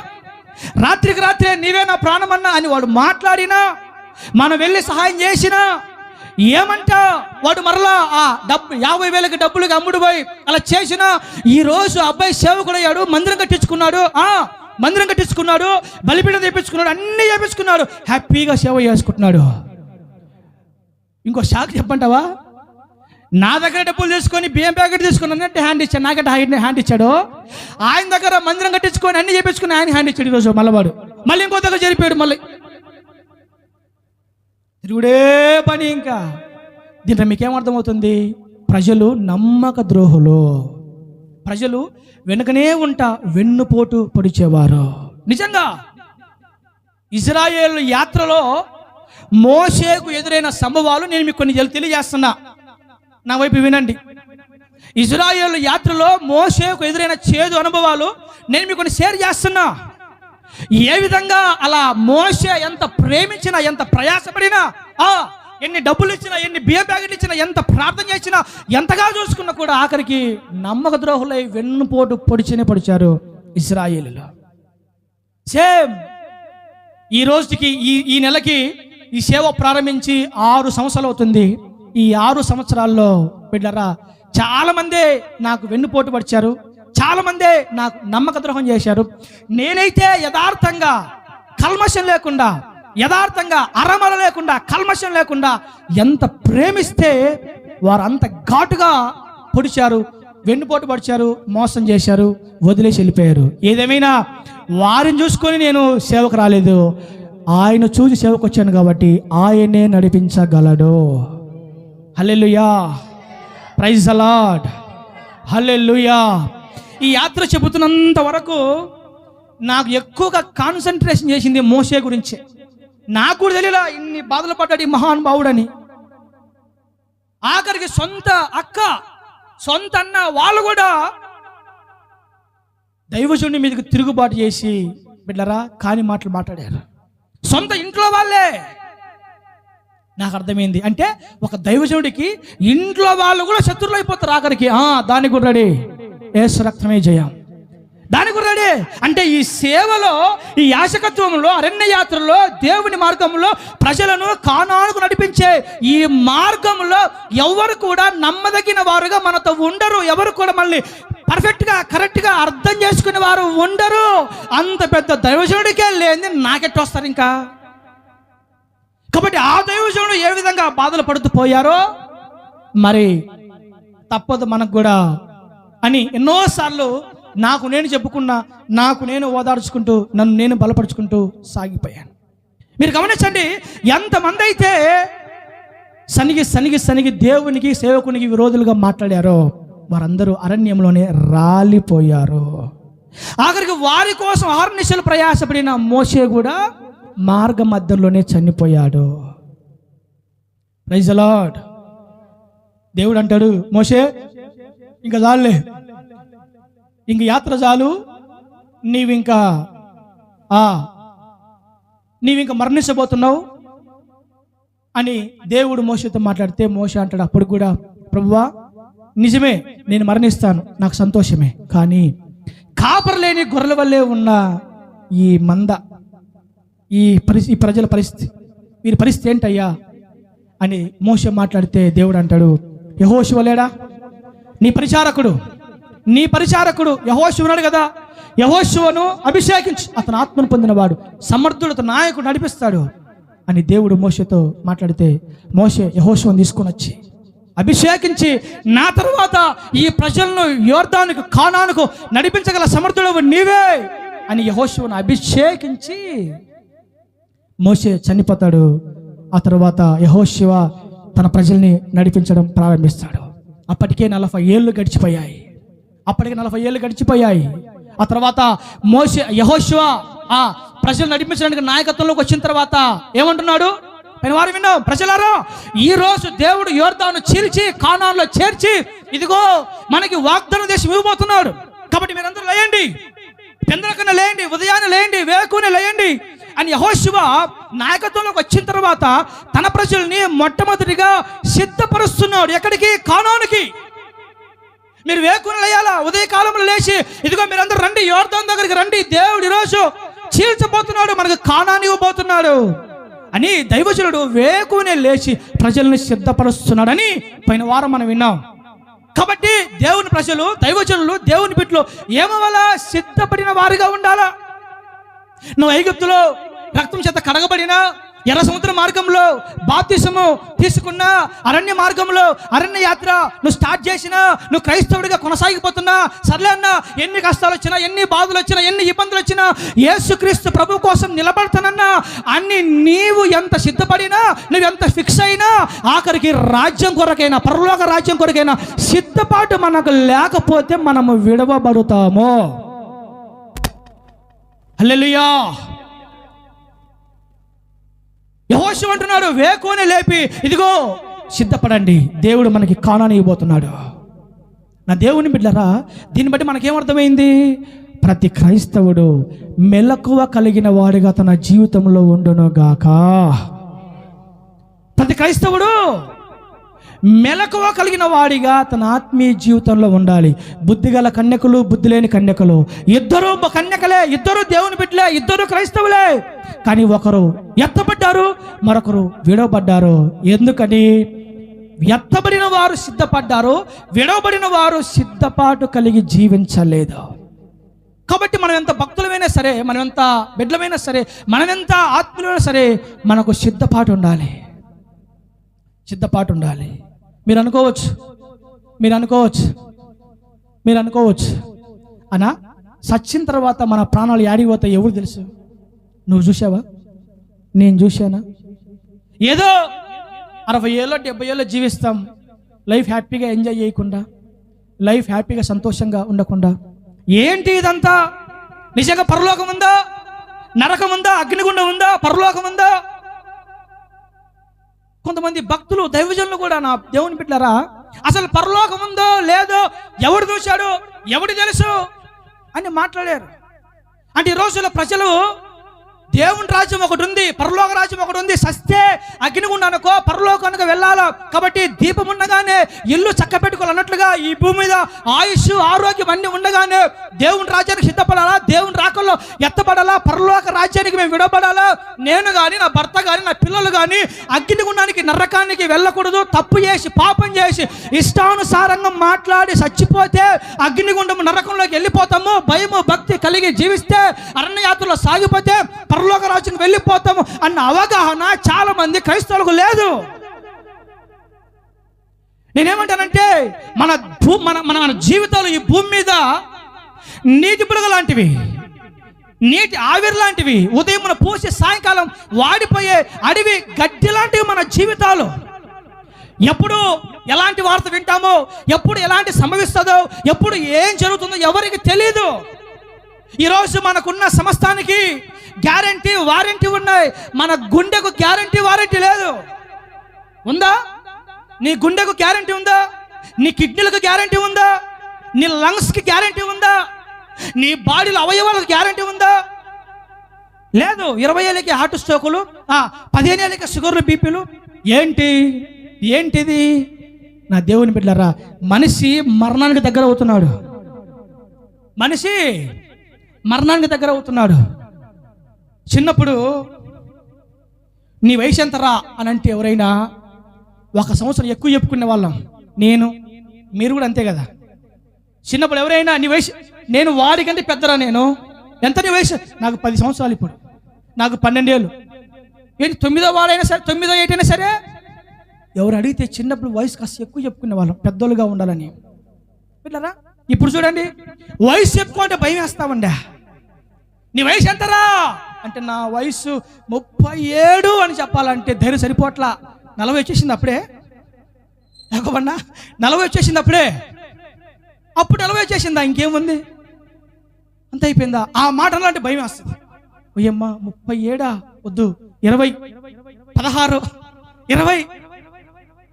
రాత్రికి రాత్రే నీవే నా ప్రాణమన్నా అని వాడు మాట్లాడినా, మనం వెళ్ళి సహాయం చేసినా, ఏమంటా వాడు మరలా ఆ 50,000 డబ్బులకి అమ్ముడు పోయి అలా చేసినా, ఈరోజు అబ్బాయి సేవకుడయ్యాడు, మందిరం కట్టించుకున్నాడు, బలిపీఠం తెప్పించుకున్నాడు, అన్నీ చేపించుకున్నాడు, హ్యాపీగా సేవ చేసుకుంటున్నాడు. ఇంకో షాక్ చెప్పంటావా? నా దగ్గర డబ్బులు తీసుకొని బియ్యం ప్యాకెట్ తీసుకుని అన్నట్టు హ్యాండ్ ఇచ్చాడు, నాకంటే హ్యాండ్ ఇచ్చాడు. ఆయన దగ్గర మందిరం కట్టించుకొని అన్ని చేపించుకుని ఆయన హ్యాండ్ ఇచ్చాడు. ఈరోజు మళ్ళీ ఇంకో దగ్గర జరిపాడు. మళ్ళీ తిరుగుడే పని. ఇంకా దీంట్లో మీకేమర్థమవుతుంది? ప్రజలు నమ్మక ద్రోహులు, ప్రజలు వెనుకనే ఉంటా వెన్నుపోటు పొడిచేవారు. నిజంగా ఇజ్రాయేలు యాత్రలో మోషేకు ఎదురైన సంభవాలు నేను మీకు కొన్ని తెలియజేస్తున్నా, నా వైపు వినండి. ఇజ్రాయేలు యాత్రలో మోషేకు ఎదురైన చేదు అనుభవాలు నేను మీకు కొన్ని షేర్ చేస్తున్నా. ఏ విధంగా అలా మోషే ఎంత ప్రేమించినా, ఎంత ప్రయాసపడినా, ఎన్ని డబ్బులు ఇచ్చినా, ఎన్ని బియ్య ప్యాకెట్లు ఇచ్చినా, ఎంత ప్రార్థన చేసినా, ఎంతగా చూసుకున్నా కూడా ఆఖరికి నమ్మక ద్రోహులై వెన్నుపోటు పొడిచారు ఇశ్రాయేలులో. సేమ్ ఈ రోజుకి ఈ నెలకి ఈ సేవ ప్రారంభించి 6 సంవత్సరాలు అవుతుంది. ఈ 6 సంవత్సరాల్లో బిడ్డరా చాలా మందే నాకు వెన్నుపోటు పడిచారు, చాలా మందే నాకు నమ్మక ద్రోహం చేశారు. నేనైతే యథార్థంగా కల్మషం లేకుండా, యథార్థంగా అరమర లేకుండా, కల్మషం లేకుండా ఎంత ప్రేమిస్తే వారు అంత ఘాటుగా పొడిచారు, వెన్నుపోటు పడిచారు, మోసం చేశారు, వదిలేసి వెళ్ళిపోయారు. ఏదేమైనా వారిని చూసుకొని నేను సేవకు రాలేదు, ఆయన చూసి సేవకు వచ్చాను కాబట్టి ఆయనే నడిపించగలడు. హల్లెలూయా, ప్రైజ్ ది లార్డ్, హల్లెలూయా. ఈ యాత్ర చెబుతున్నంత వరకు నాకు ఎక్కువగా కాన్సన్ట్రేషన్ చేసింది మోషే గురించే. నాకు కూడా తెలియలా ఇన్ని బాధలు పడ్డాడు ఈ మహానుభావుడని. ఆఖరికి సొంత అక్క, సొంత అన్న వాళ్ళు కూడా దైవజనుడి మీదకి తిరుగుబాటు చేసి బిడ్డరా కాని మాటలు మాట్లాడారు. సొంత ఇంట్లో వాళ్ళే. నాకు అర్థమైంది అంటే ఒక దైవజనుడికి ఇంట్లో వాళ్ళు కూడా శత్రువులు అయిపోతారు ఆఖరికి. దానికి కూడా రెడీ, యేసు రక్తమే జయం, దానికి కూడా రెడీ. అంటే ఈ సేవలో, ఈ యాజకత్వంలో, అరణ్య యాత్రలో, దేవుని మార్గంలో ప్రజలను కానానుకు నడిపించే ఈ మార్గంలో ఎవరు కూడా నమ్మదగిన వారుగా మనతో ఉండరు. ఎవరు కూడా మళ్ళీ పర్ఫెక్ట్గా కరెక్ట్గా అర్థం చేసుకునే వారు ఉండరు. అంత పెద్ద దైవజనుడికే లేని నాకెట్టు వస్తారు ఇంకా. కాబట్టి ఆ దైవజనుడు ఏ విధంగా బాధలు పడుతూ పోయారో మరి తప్పదు మనకు కూడా అని ఎన్నోసార్లు నాకు నేను చెప్పుకున్నా, నాకు నేను ఓదార్చుకుంటూ, నన్ను నేను బలపరుచుకుంటూ సాగిపోయాను. మీరు గమనించండి, ఎంతమంది అయితే సనిగి దేవునికి సేవకునికి విరోధులుగా మాట్లాడారో వారందరూ అరణ్యంలోనే రాలిపోయారు. ఆఖరికి వారి కోసం 6 నిమిషాలు ప్రయాసపడిన మోషే కూడా మార్గ మధ్యలోనే చనిపోయాడు. Praise the Lord. దేవుడు అంటాడు, మోషే ఇంకా చాలులే, ఇంక యాత్ర చాలు, నీవింకా మరణించబోతున్నావు అని దేవుడు మోషేతో మాట్లాడితే మోషే అంటాడు అప్పుడు కూడా, ప్రభువా నిజమే నేను మరణిస్తాను, నాకు సంతోషమే, కానీ కాపరలేని గొర్రెల వల్లే ఉన్న ఈ మంద, ఈ ప్రజల పరిస్థితి, వీరి పరిస్థితి ఏంటయ్యా అని మోషే మాట్లాడితే దేవుడు అంటాడు, యెహోషువ లేడా నీ పరిచారకుడు యెహోషువ ఉన్నాడు కదా, యెహోషువను అభిషేకించు, అతను ఆత్మను పొందినవాడు, సమర్థుడు, అతను నాయకుడు, నడిపిస్తాడు అని దేవుడు మోషేతో మాట్లాడితే మోషే యెహోషువను తీసుకొని వచ్చి అభిషేకించి, నా తర్వాత ఈ ప్రజలను యోర్దానుకు, కానానుకు నడిపించగల సమర్థుడు నీవే అని యెహోషువను అభిషేకించి మోషే చనిపోతాడు. ఆ తర్వాత యెహోషువ తన ప్రజల్ని నడిపించడం ప్రారంభిస్తాడు. అప్పటికే 40 ఏళ్ళు గడిచిపోయాయి. ఆ తర్వాత యెహోషువ ఆ ప్రజలు నడిపించడానికి నాయకత్వంలోకి వచ్చిన తర్వాత ఏమంటున్నాడు? పైన వారు విన్నాం, ప్రజలారా ఈ రోజు దేవుడు యోర్దాను చీల్చి కానానులో చేర్చి ఇదిగో మనకి వాగ్దాన దేశం ఇవ్వబోతున్నాడు. కాబట్టి మీరందరూ లేయండి, పెందలకన్నా లేయండి, ఉదయాన్నే లేయండి, వేకునే లేయండి అని యెహోషువ నాయకత్వంలోకి వచ్చిన తర్వాత తన ప్రజల్ని మొట్టమొదటిగా సిద్ధపరుస్తున్నాడు. ఎక్కడికి? కానానుకి. మీరు వేకుని లేయాలా, ఉదయకాలంలో లేచి ఇదిగో మీరందరూ రండి, యోర్దాను దగ్గరికి రండి, దేవుడు ఈరోజు చీల్చబోతున్నాడు, మనకు కానాను ఇవ్వబోతున్నాడు అని దైవజనుడు వేకునే లేచి ప్రజల్ని సిద్ధపరుస్తున్నాడని పోయిన వారం మనం విన్నాం. కాబట్టి దేవుని ప్రజలు, దైవజనులు, దేవుని బిడ్డలు ఏమవలా? సిద్ధపడిన వారిగా ఉండాలా. నువ్వు ఐగుప్తులో రక్తం చేత కడగబడినా, ఎర్ర సముద్ర మార్గంలో బాప్తిసము తీసుకున్నా, అరణ్య మార్గంలో అరణ్య యాత్ర నువ్వు స్టార్ట్ చేసినా, నువ్వు క్రైస్తవుడిగా కొనసాగిపోతున్నా, సర్లే అన్నా, ఎన్ని కష్టాలు వచ్చినా, ఎన్ని బాధలు వచ్చినా, ఎన్ని ఇబ్బందులు వచ్చినా, యేసుక్రీస్తు ప్రభు కోసం నిలబడతానన్నా, అన్ని నీవు ఎంత సిద్ధపడినా, నువ్వు ఎంత ఫిక్స్ అయినా, ఆఖరికి రాజ్యం కొరకైనా, పరలోక రాజ్యం కొరకైనా సిద్ధపాటు మనకు లేకపోతే మనము విడవబడతాము. హల్లెలూయా. యెహోషువ అంటున్నాడు, వేకునే లేపి ఇదిగో సిద్ధపడండి, దేవుడు మనకి కానాను ఇవ్వబోతున్నాడు. నా దేవుని బిడ్డలారా, దీన్ని బట్టి మనకేమర్థమైంది? ప్రతి క్రైస్తవుడు మెలకువ కలిగిన వాడిగా తన జీవితంలో ఉండునుగాక. ప్రతి క్రైస్తవుడు మెలకువ కలిగిన వాడిగా తన ఆత్మీయ జీవితంలో ఉండాలి. బుద్ధిగల కన్యకలు, బుద్ధి లేని కన్యకలు, ఇద్దరు కన్యకలే, ఇద్దరు దేవుని బిడ్డలే, ఇద్దరు క్రైస్తవులే. కానీ ఒకరు ఎత్తబడ్డారు, మరొకరు విడవబడ్డారు. ఎందుకని? ఎత్తబడిన వారు సిద్ధపడ్డారు, విడవబడిన వారు సిద్ధపాటు కలిగి జీవించలేదు. కాబట్టి మనం ఎంత భక్తులమైనా సరే, మనం ఎంత బిడ్డలమైనా సరే, మనం ఎంత ఆత్మీయులైనా సరే, మనకు సిద్ధపాటు ఉండాలి, సిద్ధపాటు ఉండాలి. మీరు అనుకోవచ్చు అనా సచ్చిన తర్వాత మన ప్రాణాలు యాడిపోతాయి ఎవరు తెలుసు? నువ్వు చూసావా? నేను చూశానా? ఏదో 60 ఏళ్ళు 70 ఏళ్ళు జీవిస్తాం, లైఫ్ హ్యాపీగా ఎంజాయ్ చేయకుండా, లైఫ్ హ్యాపీగా సంతోషంగా ఉండకుండా. ఏంటి ఇదంతా? నిజంగా పరలోకం ఉందా? నరకం ఉందా? అగ్నిగుండం ఉందా? పరలోకం ఉందా? కొంతమంది భక్తులు, దైవజనులు కూడా, నా దేవుని బిడ్డలారా, అసలు పరలోకం ఉందో లేదో, ఎవడు చూశాడు, ఎవడు తెలుసు అని మాట్లాడారు. అంటే ఈ రోజుల్లో ప్రజలు దేవుని రాజ్యం ఒకటి ఉంది, పరలోక రాజ్యం ఒకటి ఉంది, సస్తే అగ్నిగుండానికో పరలోకానికి వెళ్ళాలా. కాబట్టి దీపం ఉండగానే ఇల్లు చక్క పెట్టుకోవాలన్నట్లుగా ఈ భూమి మీద ఆయుష్, ఆరోగ్యం అన్ని ఉండగానే దేవుని రాజ్యానికి సిద్ధపడాలా, దేవుని రాకల్లో ఎత్తబడాలా, పరలోక రాజ్యానికి మేము విడబడాలా. నేను కానీ, నా భర్త కానీ, నా పిల్లలు కానీ అగ్నిగుండానికి, నరకానికి వెళ్ళకూడదు. తప్పు చేసి, పాపం చేసి, ఇష్టానుసారంగా మాట్లాడి చచ్చిపోతే అగ్నిగుండం, నరకంలోకి వెళ్ళిపోతాము. భయము, భక్తి కలిగి జీవిస్తే, అరణ్యయాత్రలో సాగిపోతే పరలోక రాజ్యానికి వెళ్ళిపోతాము అన్న అవగాహన చాలా మంది క్రైస్తవులకు లేదు. నేనేమంటానంటే, మన జీవితాలు ఈ భూమి మీద నీటి బుడగ లాంటివి, నీటి ఆవిరి లాంటివి, ఉదయం మన పోసి సాయంకాలం వాడిపోయే అడవి గడ్డి లాంటివి మన జీవితాలు. ఎప్పుడు ఎలాంటి వార్త వింటామో, ఎప్పుడు ఎలాంటి సంభవిస్తుందో, ఎప్పుడు ఏం జరుగుతుందో ఎవరికి తెలియదు. ఈరోజు మనకున్న సమస్తానికి గ్యారంటీ, వారంటీ ఉన్నాయి. మన గుండెకు గ్యారంటీ, వారంటీ లేదు. ఉందా? నీ గుండెకు గ్యారంటీ ఉందా? నీ కిడ్నీలకు గ్యారంటీ ఉందా? నీ లంగ్స్కి గ్యారంటీ ఉందా? నీ బాడీలో అవయవాలకు గ్యారంటీ ఉందా? లేదు. 20 ఏళ్ళకి హార్ట్ స్ట్రోకులు, 15 ఏళ్ళకి షుగర్లు, బీపీలు. ఏంటిది? నా దేవుని బిడ్డలారా, మనిషి మరణానికి దగ్గర అవుతున్నాడు. మనిషి మరణానికి దగ్గర అవుతున్నాడు. చిన్నప్పుడు నీ వయసు ఎంతరా అని అంటే ఎవరైనా 1 సంవత్సరం ఎక్కువ చెప్పుకునే వాళ్ళం. మీరు కూడా అంతే కదా. చిన్నప్పుడు ఎవరైనా నీ వయసు, నేను వాడికంటే పెద్దరా, నేను ఎంత నీ వయసు? నాకు 10 సంవత్సరాలు, ఇప్పుడు నాకు 12 ఏళ్ళు. ఏంటి 9వ వాడైనా సరే, 9వ ఏటైనా సరే, ఎవరు అడిగితే చిన్నప్పుడు వయసు కాస్త ఎక్కువ చెప్పుకునే వాళ్ళం, పెద్దోళ్ళుగా ఉండాలని. పిల్లరా, ఇప్పుడు చూడండి, వయసు చెప్పుకుంటే భయం వేస్తామండి. నీ వయసు ఎంతరా అంటే, నా వయసు 37 అని చెప్పాలంటే ధైర్యం సరిపోట్లా. 40 వచ్చేసింది అప్పుడే. లేకపోన్నా 40 వచ్చేసింది అప్పుడే. అప్పుడు 40 వచ్చేసిందా? ఇంకేముంది, అంత అయిపోయిందా? ఆ మాట అలాంటి భయం వేస్తుంది. ఓయమ్మ 37 వద్దు, 20, 16, 20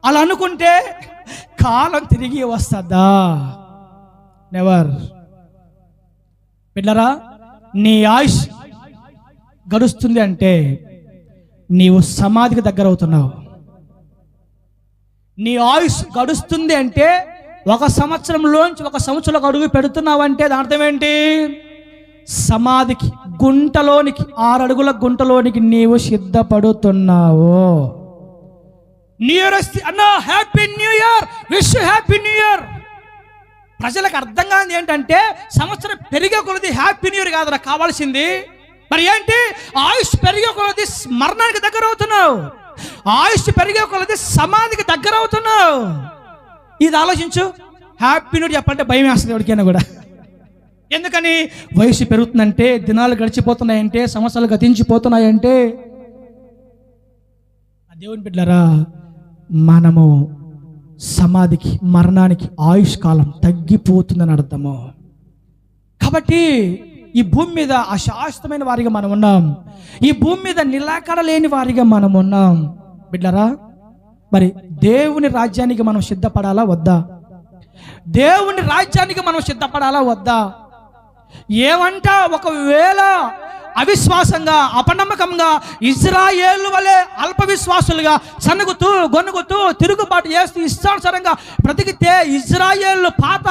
అలా అనుకుంటే కాలం తిరిగి వస్తుందా? నెవర్. బిడ్డలారా, నీ ఆయుష్ గడుస్తుంది అంటే నీవు సమాధికి దగ్గర అవుతున్నావు. నీ ఆయుష్ గడుస్తుంది అంటే 1 సంవత్సరంలోంచి 1 సంవత్సరంలో అడుగు పెడుతున్నావు అంటే దాని అర్థం ఏంటి? సమాధికి, గుంటలోనికి, 6 అడుగుల గుంటలోనికి నీవు సిద్ధపడుతున్నావు. న్యూ ఇయర్ అన్నా, happy new year, wish happy new year. ప్రజలకు అర్థం కాదు ఏంటంటే సంవత్సరం పెరిగే కొలది హ్యాపీ న్యూ ఇయర్ కాదురా కావాల్సింది. మరి ఏంటి? ఆయుష్ పెరిగే కొలది మరణానికి దగ్గర అవుతున్నావు, ఆయుష్ పెరిగే కొలది సమాధికి దగ్గర అవుతున్నావు. ఇది ఆలోచించు. హ్యాపీ న్యూ ఇయర్ చెప్పంటే భయం వేస్తుంది ఎవరికైనా కూడా. ఎందుకని? వయసు పెరుగుతుందంటే, దినాలు గడిచిపోతున్నాయంటే, సంవత్సరాలు గతించిపోతున్నాయంటే. దేవుని బిడ్డలారా, మనము సమాధికి, మరణానికి ఆయుష్ కాలం తగ్గిపోతుందని అర్థము. కాబట్టి ఈ భూమి మీద అశాశ్వతమైన వారిగా మనం ఉన్నాం, ఈ భూమి మీద నిలకడ లేని వారిగా మనం ఉన్నాం. బిడ్డలారా, మరి దేవుని రాజ్యానికి మనం సిద్ధపడాలా వద్దా? దేవుని రాజ్యానికి మనం సిద్ధపడాలా వద్దా? ఏమంట, ఒకవేళ అవిశ్వాసంగా, అపనమ్మకంగా, ఇజ్రాయేలు వలె అల్ప విశ్వాసులుగా సనుగుతూ, గొనుగుతూ, తిరుగుబాటు చేస్తూ, ఇష్టానుసారంగా బ్రతికితే ఇజ్రాయేలు పాత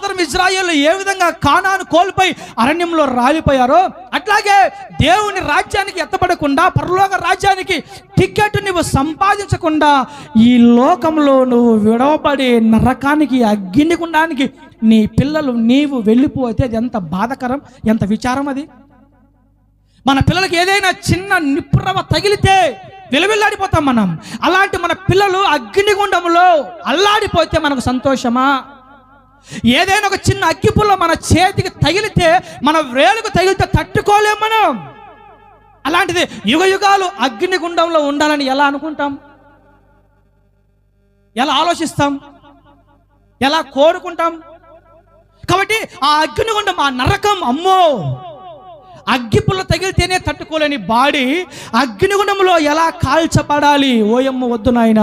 తరం ఇజ్రాయేలు ఏ విధంగా కానాను కోల్పోయి అరణ్యంలో రాలిపోయారో, అట్లాగే దేవుని రాజ్యానికి ఎత్తబడకుండా, పరలోక రాజ్యానికి టికెట్ నువ్వు సంపాదించకుండా ఈ లోకంలో నువ్వు విడవబడి నరకానికి, అగ్నిగుండానికి నీ పిల్లలు, నీవు వెళ్ళిపోతే అది ఎంత బాధకరం, ఎంత విచారం అది. మన పిల్లలకి ఏదైనా చిన్న నిప్పురవ తగిలితే విలవిల్లాడిపోతాం మనం. అలాంటి మన పిల్లలు అగ్నిగుండంలో అల్లాడిపోతే మనకు సంతోషమా? ఏదైనా ఒక చిన్న అగ్గిపుల్ల మన చేతికి తగిలితే, మన వేలుకు తగిలితే తట్టుకోలేం మనం. అలాంటిది యుగ యుగాలు అగ్నిగుండంలో ఉండాలని ఎలా అనుకుంటాం? ఎలా ఆలోచిస్తాం? ఎలా కోరుకుంటాం? కాబట్టి ఆ అగ్నిగుండం, ఆ నరకం, అమ్మో, అగ్గిపుల్ల తగిలితేనే తట్టుకోలేని బాడీ అగ్నిగుండంలో ఎలా కాల్చబడాలి? ఓయమ్మ వద్దు నాయన,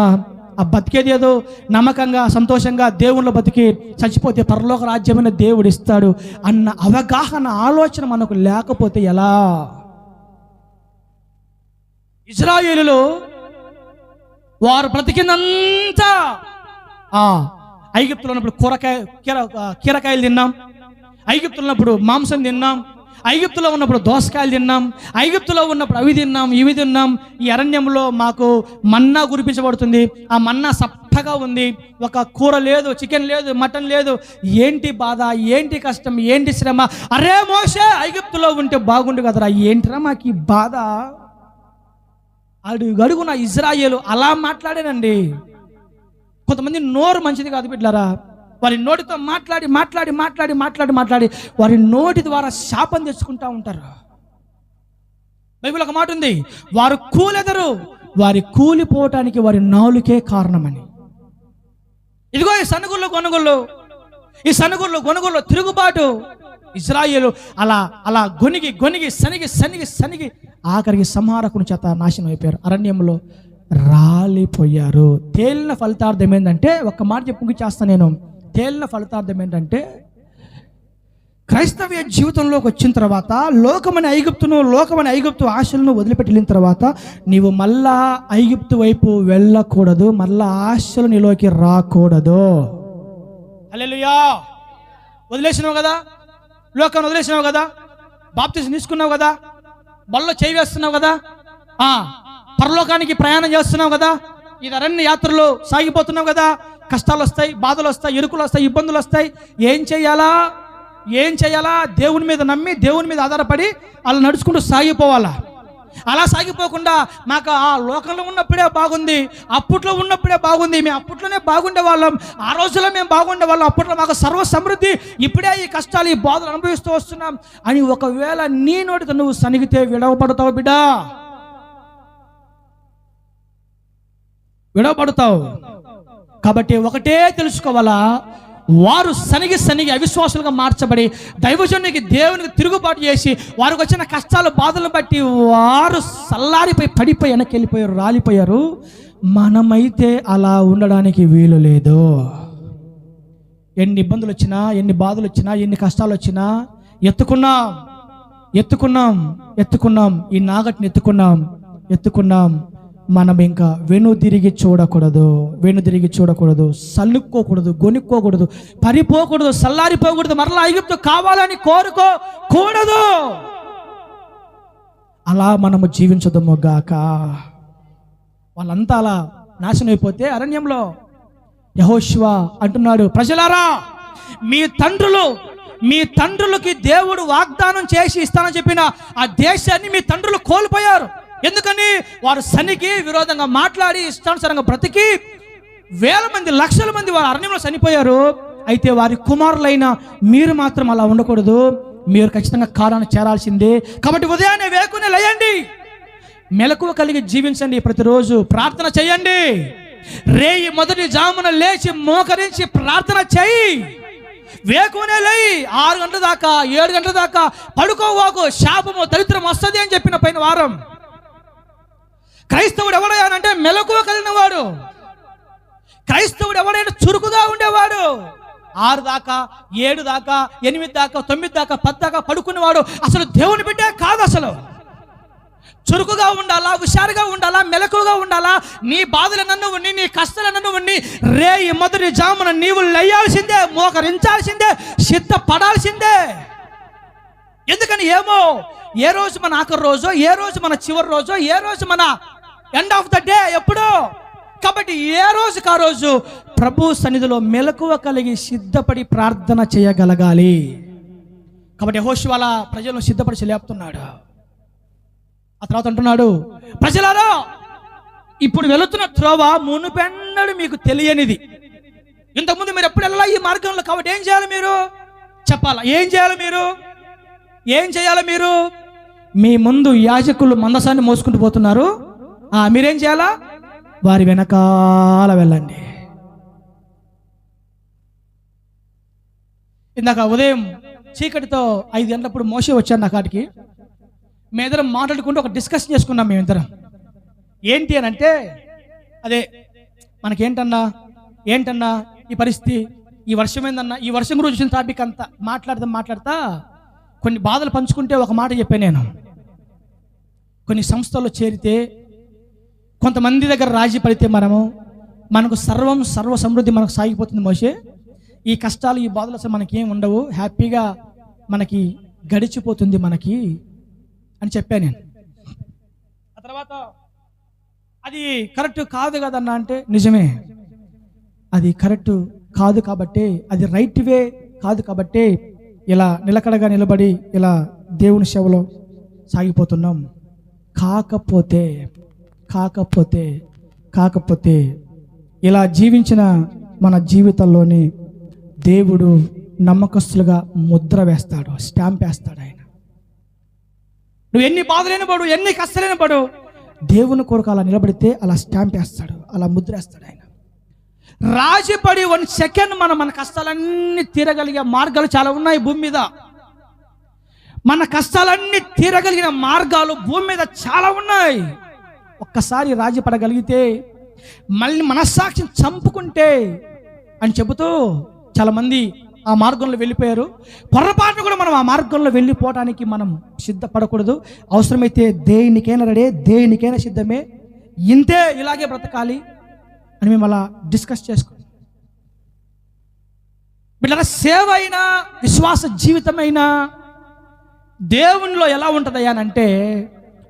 ఆ బతికేది ఏదో నమ్మకంగా, సంతోషంగా దేవుళ్ళ బతికి చచ్చిపోతే పరలోక రాజ్యమైన దేవుడు ఇస్తాడు అన్న అవగాహన, ఆలోచన మనకు లేకపోతే ఎలా? ఇజ్రాయేలులో వారు బ్రతికినంతా ఐగుప్తులో ఉన్నప్పుడు కీరకాయలు తిన్నాం, ఐగుప్తులో ఉన్నప్పుడు మాంసం తిన్నాం, ఐగుప్తులో ఉన్నప్పుడు దోసకాయలు తిన్నాం, ఐగుప్తులో ఉన్నప్పుడు అవి తిన్నాం, ఇవి తిన్నాం. ఈ అరణ్యంలో మాకు మన్నా కురిపించబడుతుంది. ఆ మన్నా సప్పగా ఉంది, ఒక కూర లేదు, చికెన్ లేదు, మటన్ లేదు. ఏంటి బాధ, ఏంటి కష్టం, ఏంటి శ్రమ? అరే మోషే, ఐగుప్తులో ఉంటే బాగుండు కదరా, ఏంటిరా మాకు ఈ బాధ? అడుగడుగున ఇజ్రాయేలు అలా మాట్లాడానండి. కొంతమంది నోరు మంచిది కాదు బిడ్డలారా, వారి నోటితో మాట్లాడి వారి నోటి ద్వారా శాపం తెచ్చుకుంటా ఉంటారు. బైబిల్ ఒక మాట ఉంది, వారు కూలెదరు, వారి కూలిపోవటానికి వారి నాలుకే కారణమని. ఇదిగో ఈ సనుగుళ్ళు గొనుగుల్లో తిరుగుబాటు. ఇజ్రాయేలు అలా గొనిగి సనిగి ఆఖరికి సంహారకుని చేత నాశనం అయిపోయారు, అరణ్యంలో రాలిపోయారు. తేలిన ఫలితార్థం ఏంటంటే, ఒక్క మాట చెప్పి చేస్తాను నేను. తేలిన ఫలితార్థం ఏంటంటే, క్రైస్తవ్య జీవితంలోకి వచ్చిన తర్వాత లోకమని ఐగుప్తు ఆశలను వదిలిపెట్టి వెళ్ళిన తర్వాత నీవు మళ్ళా ఐగుప్తు వైపు వెళ్ళకూడదు, మళ్ళా ఆశలు నీలోకి రాకూడదు. హల్లెలూయా. వదిలేసినావు కదా, లోకాన్ని వదిలేసినావు కదా, బాప్తిసం తీసుకున్నావు కదా, బల్లో చేయి వేస్తున్నావు కదా, పరలోకానికి ప్రయాణం చేస్తున్నావు కదా, ఇది అరణ్య యాత్రలో సాగిపోతున్నావు కదా, కష్టాలు వస్తాయి, బాధలు వస్తాయి, ఇరుకులు వస్తాయి, ఇబ్బందులు వస్తాయి. ఏం చేయాలా? దేవుని మీద నమ్మి, దేవుని మీద ఆధారపడి అలా నడుచుకుంటూ సాగిపోవాలా. అలా సాగిపోకుండా మాకు ఆ లోకంలో ఉన్నప్పుడే బాగుంది, అప్పట్లో ఉన్నప్పుడే బాగుంది, మేము అప్పట్లోనే బాగుండే వాళ్ళం, ఆ రోజుల్లో మేము బాగుండే వాళ్ళం, అప్పట్లో మాకు సర్వ సమృద్ధి, ఇప్పుడే ఈ కష్టాలు, ఈ బాధలు అనుభవిస్తూ వస్తున్నాం అని ఒకవేళ నీ నోటితో నువ్వు సనిగితే విడవబడతావు బిడ్డా, విడవబడతావు. కాబట్టి ఒకటే తెలుసుకోవాలా, వారు సనిగి అవిశ్వాసులుగా మార్చబడి దైవజనునికి, దేవునికి తిరుగుబాటు చేసి వారికి వచ్చిన కష్టాలు, బాధలను బట్టి వారు సల్లారిపోయి పడిపోయి వెనక్కి వెళ్ళిపోయారు, రాలిపోయారు. మనమైతే అలా ఉండడానికి వీలు లేదు. ఎన్ని ఇబ్బందులు వచ్చినా, ఎన్ని బాధలు వచ్చినా, ఎన్ని కష్టాలు వచ్చినా, ఎత్తుకున్నాం ఈ నాగటిని ఎత్తుకున్నాం. మనం ఇంకా వెనుదిరిగి చూడకూడదు, సల్లుక్కోకూడదు, గొనుక్కోకూడదు, పరిపోకూడదు, సల్లారిపోకూడదు, మరలా ఐగుప్తు కావాలని కోరుకోకూడదు. అలా మనము జీవించదము గాక. వాళ్ళంతా అలా నాశనం అయిపోతే అరణ్యంలో యెహోషువ అంటున్నాడు, ప్రజలారా, మీ తండ్రులకి దేవుడు వాగ్దానం చేసి ఇస్తానని చెప్పిన ఆ దేశాన్ని మీ తండ్రులు కోల్పోయారు. ఎందుకని? వారు శనికి విరోధంగా మాట్లాడి ఇష్టానుసారంగా బ్రతికి వేల మంది, లక్షల మంది వారు అరణ్యంలో చనిపోయారు. అయితే వారి కుమారులైన మీరు మాత్రం అలా ఉండకూడదు. మీరు ఖచ్చితంగా కాలాన్ని చేరాల్సిందే. కాబట్టి ఉదయాన్నే వేకునే లేయండి, మెలకువ కలిగి జీవించండి, ప్రతిరోజు ప్రార్థన చేయండి. రేయి మొదటి జామున లేచి మోకరించి ప్రార్థన చేయి. వేకునే లేయి, 6 గంటల దాకా 7 గంటల దాకా పడుకోవాకు, శాపము దరిద్రం వస్తుంది అని చెప్పిన పైన వారం. క్రైస్తవుడు ఎవడయ్యానంటే మెలకువ కలిగిన వాడు. క్రైస్తవుడు ఎవడైనా చురుకుగా ఉండేవాడు. 6 దాకా 7 దాకా 8 దాకా 9 దాకా 10 దాకా పడుకునేవాడు అసలు దేవుని బిడ్డే కాదు. అసలు చురుకుగా ఉండాలా, హుషారుగా ఉండాలా, మెలకుగా ఉండాలా. నీ బాధలు నన్ను ఉండి, నీ కష్టాలు నన్ను ఉండి, రేయి మొదటి జామున నీవు లేయాల్సిందే, మోకరించాల్సిందే, సిద్ధపడాల్సిందే. ఎందుకని? ఏమో ఏ రోజు మన ఆఖరి రోజో, ఏ రోజు మన చివరి రోజో, ఏ రోజు మన ఎండ్ ఆఫ్ ద డే ఎప్పుడో. కాబట్టి ఏ రోజుకి ఆ రోజు ప్రభు సన్నిధిలో మెలకువ కలిగి సిద్ధపడి ప్రార్థన చేయగలగాలి. కాబట్టి యెహోషువ అలా ప్రజలను సిద్ధపడి లేపుతున్నాడు. ఆ తర్వాత అంటున్నాడు, ప్రజలారా, ఇప్పుడు వెళుతున్న త్రోవ మునుపెన్నడు మీకు తెలియనిది. ఇంతకుముందు మీరు ఎప్పుడు వెళ్ళాలా ఈ మార్గంలో. కాబట్టి ఏం చేయాలి? మీరు చెప్పాలా. ఏం చేయాలి మీరు? మీ ముందు యాజకులు మందసాన్ని మోసుకుంటూ పోతున్నారు, మీరేం చేయాలా? వారి వెనకాల వెళ్ళండి. ఇందాక ఉదయం చీకటితో 5 గంటలప్పుడు మోషే వచ్చాడు నా కాడికి. మేమిద్దరం మాట్లాడుకుంటూ ఒక డిస్కషన్ చేసుకున్నాం. మేమిద్దరం ఏంటి అని అంటే, అదే మనకేంటన్నా ఈ పరిస్థితి, ఈ వర్షం ఏందన్నా, ఈ వర్షం గురించి వచ్చిన టాపిక్ అంతా మాట్లాడతా కొన్ని బాధలు పంచుకుంటే ఒక మాట చెప్పాను నేను. కొన్ని సంస్థల్లో చేరితే, కొంతమంది దగ్గర రాజీ పడితే మనకు సర్వ సమృద్ధి మనకు సాగిపోతుంది. మోషే, ఈ కష్టాలు, ఈ బాధలు అసలు మనకేం ఉండవు, హ్యాపీగా మనకి గడిచిపోతుంది మనకి అని చెప్పాను నేను. ఆ తర్వాత అది కరెక్ట్ కాదు కదన్నా అంటే, నిజమే, అది కరెక్ట్ కాదు కాబట్టి, అది రైట్ వే కాదు కాబట్టి ఇలా నిలకడగా నిలబడి ఇలా దేవుని సేవలో సాగిపోతున్నాం. కాకపోతే ఇలా జీవించిన మన జీవితంలోని దేవుడు నమ్మకస్తులుగా ముద్ర వేస్తాడు, స్టాంప్ వేస్తాడు. ఆయన నువ్వు ఎన్ని బాధలైన పడు, ఎన్ని కష్టాలైన పడు, దేవుని కొరకు అలా నిలబడితే అలా స్టాంప్ వేస్తాడు, అలా ముద్ర వేస్తాడు. ఆయన రాజీపడి 1 సెకండ్ మన కష్టాలన్నీ తీరగలిగే మార్గాలు చాలా ఉన్నాయి భూమి మీద. మన కష్టాలన్నీ తీరగలిగిన మార్గాలు భూమి మీద చాలా ఉన్నాయి. ఒక్కసారి రాజీ పడగలిగితే, మళ్ళీ మనస్సాక్షిని చంపుకుంటే అని చెబుతూ చాలా మంది ఆ మార్గంలో వెళ్ళిపోయారు. పొరపాటును కూడా మనం ఆ మార్గంలో వెళ్ళిపోవటానికి మనం సిద్ధపడకూడదు. అవసరమైతే దేనికైనా రెడీ, దేనికైనా సిద్ధమే, ఇంతే, ఇలాగే బ్రతకాలి అని మేము అలా డిస్కస్ చేసుకున్నాం. బిడ్డల సేవ అయినా, విశ్వాస జీవితమైనా దేవునిలో ఎలా ఉంటుంది అంటే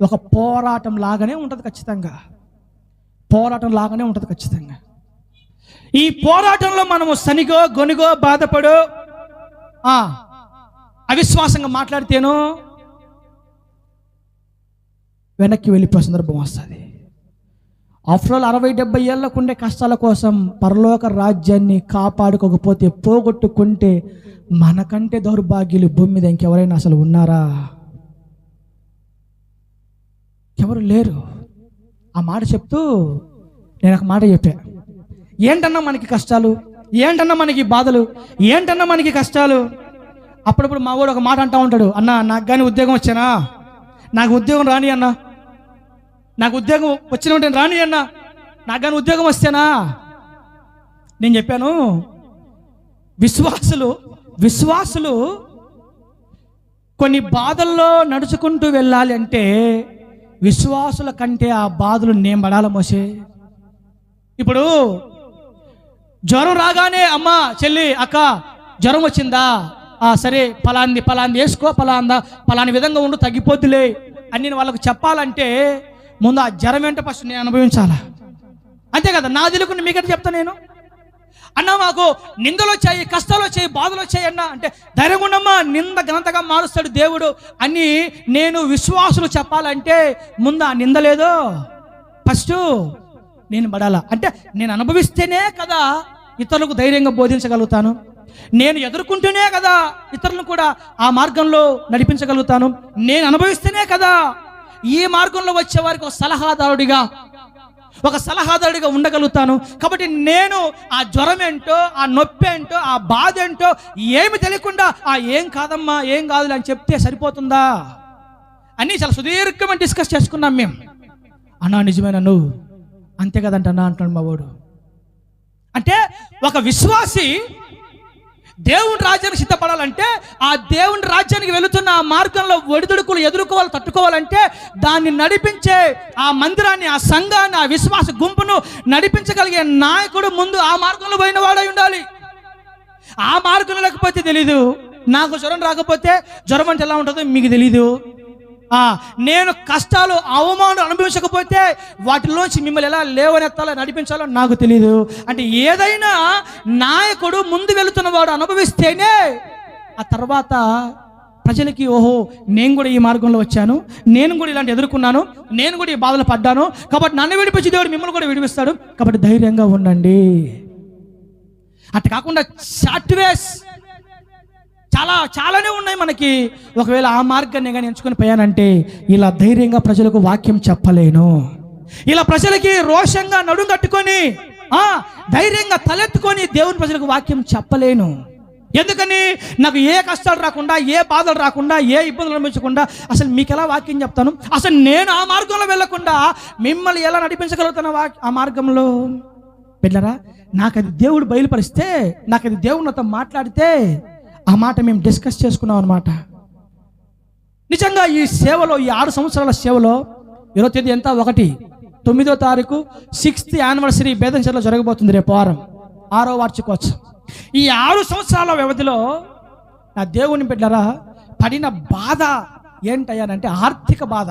ఒక పోరాటం లాగానే ఉంటుంది ఖచ్చితంగా. ఈ పోరాటంలో మనము సనిగో గొనిగో బాధపడో అవిశ్వాసంగా మాట్లాడితేనో వెనక్కి వెళ్ళిపోయే సందర్భం వస్తుంది. ఆఫ్టర్ ఆల్ 60-70 ఏళ్లకుండే కష్టాల కోసం పరలోక రాజ్యాన్ని కాపాడుకోకపోతే, పోగొట్టుకుంటే మనకంటే దౌర్భాగ్యులు భూమి మీద ఇంకెవరైనా అసలు ఉన్నారా? ఎవరు లేరు. ఆ మాట చెప్తూ నేను ఒక మాట చెప్పా, ఏంటన్నా మనకి కష్టాలు, ఏంటన్నా మనకి బాధలు, ఏంటన్నా మనకి కష్టాలు. అప్పుడప్పుడు మా వాడు ఒక మాట అంటూ ఉంటాడు, అన్నా నాకు కానీ ఉద్యోగం వచ్చానా, నాకు ఉద్యోగం రాని అన్నా, నాకు ఉద్యోగం వచ్చిన ఉంటే రాని అన్నా, నాకు కానీ ఉద్యోగం వస్తేనా. నేను చెప్పాను, విశ్వాసులు కొన్ని బాధల్లో నడుచుకుంటూ వెళ్ళాలి అంటే విశ్వాసుల కంటే ఆ బాధలు నేను పడాలి మోసే. ఇప్పుడు జ్వరం రాగానే అమ్మ చెల్లి అక్క జ్వరం వచ్చిందా, సరే పలాంది వేసుకో, పలాని విధంగా ఉండు తగ్గిపోద్దులే అని నేను వాళ్ళకు చెప్పాలంటే ముందు ఆ జ్వరం ఏంటో ఫస్ట్ నేను అనుభవించాలా, అంతే కదా. నా తెలుగుని మీకంటే చెప్తా నేను. అన్న మాకు నిందలు వచ్చాయి, కష్టాలు వచ్చాయి, బాధలు వచ్చాయి అన్న అంటే ధైర్యంగా ఉండమ్మా, నింద ఘనతగా మారుస్తాడు దేవుడు అని నేను విశ్వాసులు చెప్పాలంటే ముందు ఆ నింద లేదో ఫస్ట్ నేను పడాలా. అంటే నేను అనుభవిస్తేనే కదా ఇతరులకు ధైర్యంగా బోధించగలుగుతాను, నేను ఎదుర్కొంటూనే కదా ఇతరులను కూడా ఆ మార్గంలో నడిపించగలుగుతాను, నేను అనుభవిస్తేనే కదా ఈ మార్గంలో వచ్చే వారికి ఒక సలహాదారుడిగా ఉండగలుగుతాను. కాబట్టి నేను ఆ జ్వరం ఏంటో, ఆ నొప్పి ఏంటో, ఆ బాధ ఏంటో ఏమి తెలియకుండా ఏం కాదమ్మా ఏం కాదులే అని చెప్తే సరిపోతుందా అని చాలా సుదీర్ఘంగా డిస్కస్ చేసుకున్నాం మేము. అన్నా నిజమేనా నువ్వు అంతే కదంట అన్నా అంటాడు మా వాడు. అంటే ఒక విశ్వాసి దేవుని రాజ్యానికి సిద్ధపడాలంటే ఆ దేవుని రాజ్యానికి వెళుతున్న ఆ మార్గంలో ఒడిదుడుకులు ఎదుర్కోవాలి, తట్టుకోవాలంటే దాన్ని నడిపించే ఆ మందిరాన్ని, ఆ సంఘాన్ని, ఆ విశ్వాస గుంపును నడిపించగలిగే నాయకుడు ముందు ఆ మార్గంలో పోయిన వాడై ఉండాలి. ఆ మార్గంలో లేకపోతే తెలీదు. నాకు జ్వరం రాకపోతే జ్వరం అంటే ఎలా ఉంటుందో మీకు తెలీదు. నేను కష్టాలు అవమానం అనుభవించకపోతే వాటిలోంచి మిమ్మల్ని ఎలా లేవనెత్తాలో నడిపించాలో నాకు తెలియదు. అంటే ఏదైనా నాయకుడు ముందు వెళుతున్న వాడు అనుభవిస్తేనే ఆ తర్వాత ప్రజలకి ఓహో నేను కూడా ఈ మార్గంలో వచ్చాను, నేను కూడా ఇలాంటి ఎదుర్కొన్నాను, నేను కూడా ఈ బాధలు పడ్డాను, కాబట్టి నన్ను విడిపించి దేవుడు మిమ్మల్ని కూడా విడిపిస్తాడు, కాబట్టి ధైర్యంగా ఉండండి. అట్లా కాకుండా షార్ట్వేస్ చాలానే ఉన్నాయి మనకి. ఒకవేళ ఆ మార్గాన్ని కానీ ఎంచుకొని పోయానంటే ఇలా ధైర్యంగా ప్రజలకు వాక్యం చెప్పలేను, ఇలా ప్రజలకి రోషంగా నడుం కట్టుకొని ధైర్యంగా తలెత్తుకొని దేవుని ప్రజలకు వాక్యం చెప్పలేను. ఎందుకని నాకు ఏ కష్టాలు రాకుండా, ఏ బాధలు రాకుండా, ఏ ఇబ్బందులు అనుభవించకుండా అసలు మీకు ఎలా వాక్యం చెప్తాను? అసలు నేను ఆ మార్గంలో వెళ్ళకుండా మిమ్మల్ని ఎలా నడిపించగలుగుతాను ఆ మార్గంలో? బిడ్డలారా, నాకు అది దేవుడు బయలుపరిస్తే, నాకు అది దేవుడు నాతో మాట్లాడితే ఆ మాట మేము డిస్కస్ చేసుకున్నాం అనమాట. నిజంగా ఈ సేవలో, ఈ 6 సంవత్సరాల సేవలో 20వ తేదీ ఎంత 9వ తారీఖు 6th యానివర్సరీ బేదంచెర్లో జరగబోతుంది. రేపు వారం 6వ వార్షికోత్సవం. ఈ 6 సంవత్సరాల వ్యవధిలో నా దేవుని బిడ్డలారా పడిన బాధ ఏంటయ్యానంటే ఆర్థిక బాధ.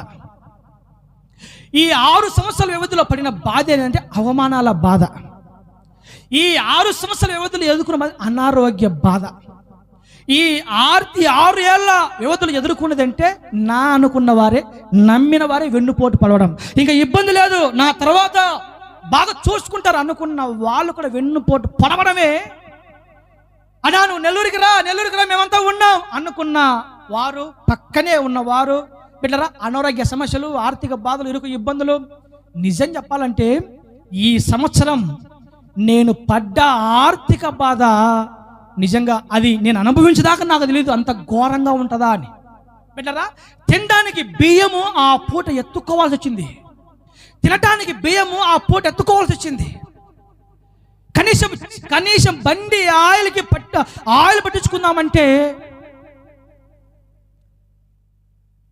ఈ 6 సంవత్సరాల వ్యవధిలో పడిన బాధ ఏంటంటే అవమానాల బాధ. ఈ 6 సంవత్సరాల వ్యవధిలో ఎదుర్కొన్న అనారోగ్య బాధ. ఈ 6 ఏళ్ల యువతులు ఎదుర్కొన్నదంటే నా అనుకున్న వారే, నమ్మిన వారే వెన్నుపోటు పడవడం. ఇంకా ఇబ్బంది లేదు, నా తర్వాత బాగా చూసుకుంటారు అనుకున్న వాళ్ళు కూడా వెన్నుపోటు పడవడమే. అన్నా నువ్వు నెల్లూరుకి రా మేమంతా ఉన్నాం అనుకున్న వారు, పక్కనే ఉన్నవారు బిడ్డరా అనారోగ్య సమస్యలు, ఆర్థిక బాధలు, ఇరుకు ఇబ్బందులు. నిజం చెప్పాలంటే ఈ సంవత్సరం నేను పడ్డ ఆర్థిక బాధ నిజంగా అది నేను అనుభవించేదాకా నాకు తెలియదు అంత ఘోరంగా ఉంటుందా అని. బిడ్డరా తినడానికి బియ్యము ఆ పూట ఎత్తుకోవాల్సి వచ్చింది, తినటానికి బియ్యము ఆ పూట ఎత్తుకోవాల్సి వచ్చింది. కనీసం బండి ఆయిల్ పట్టించుకుందామంటే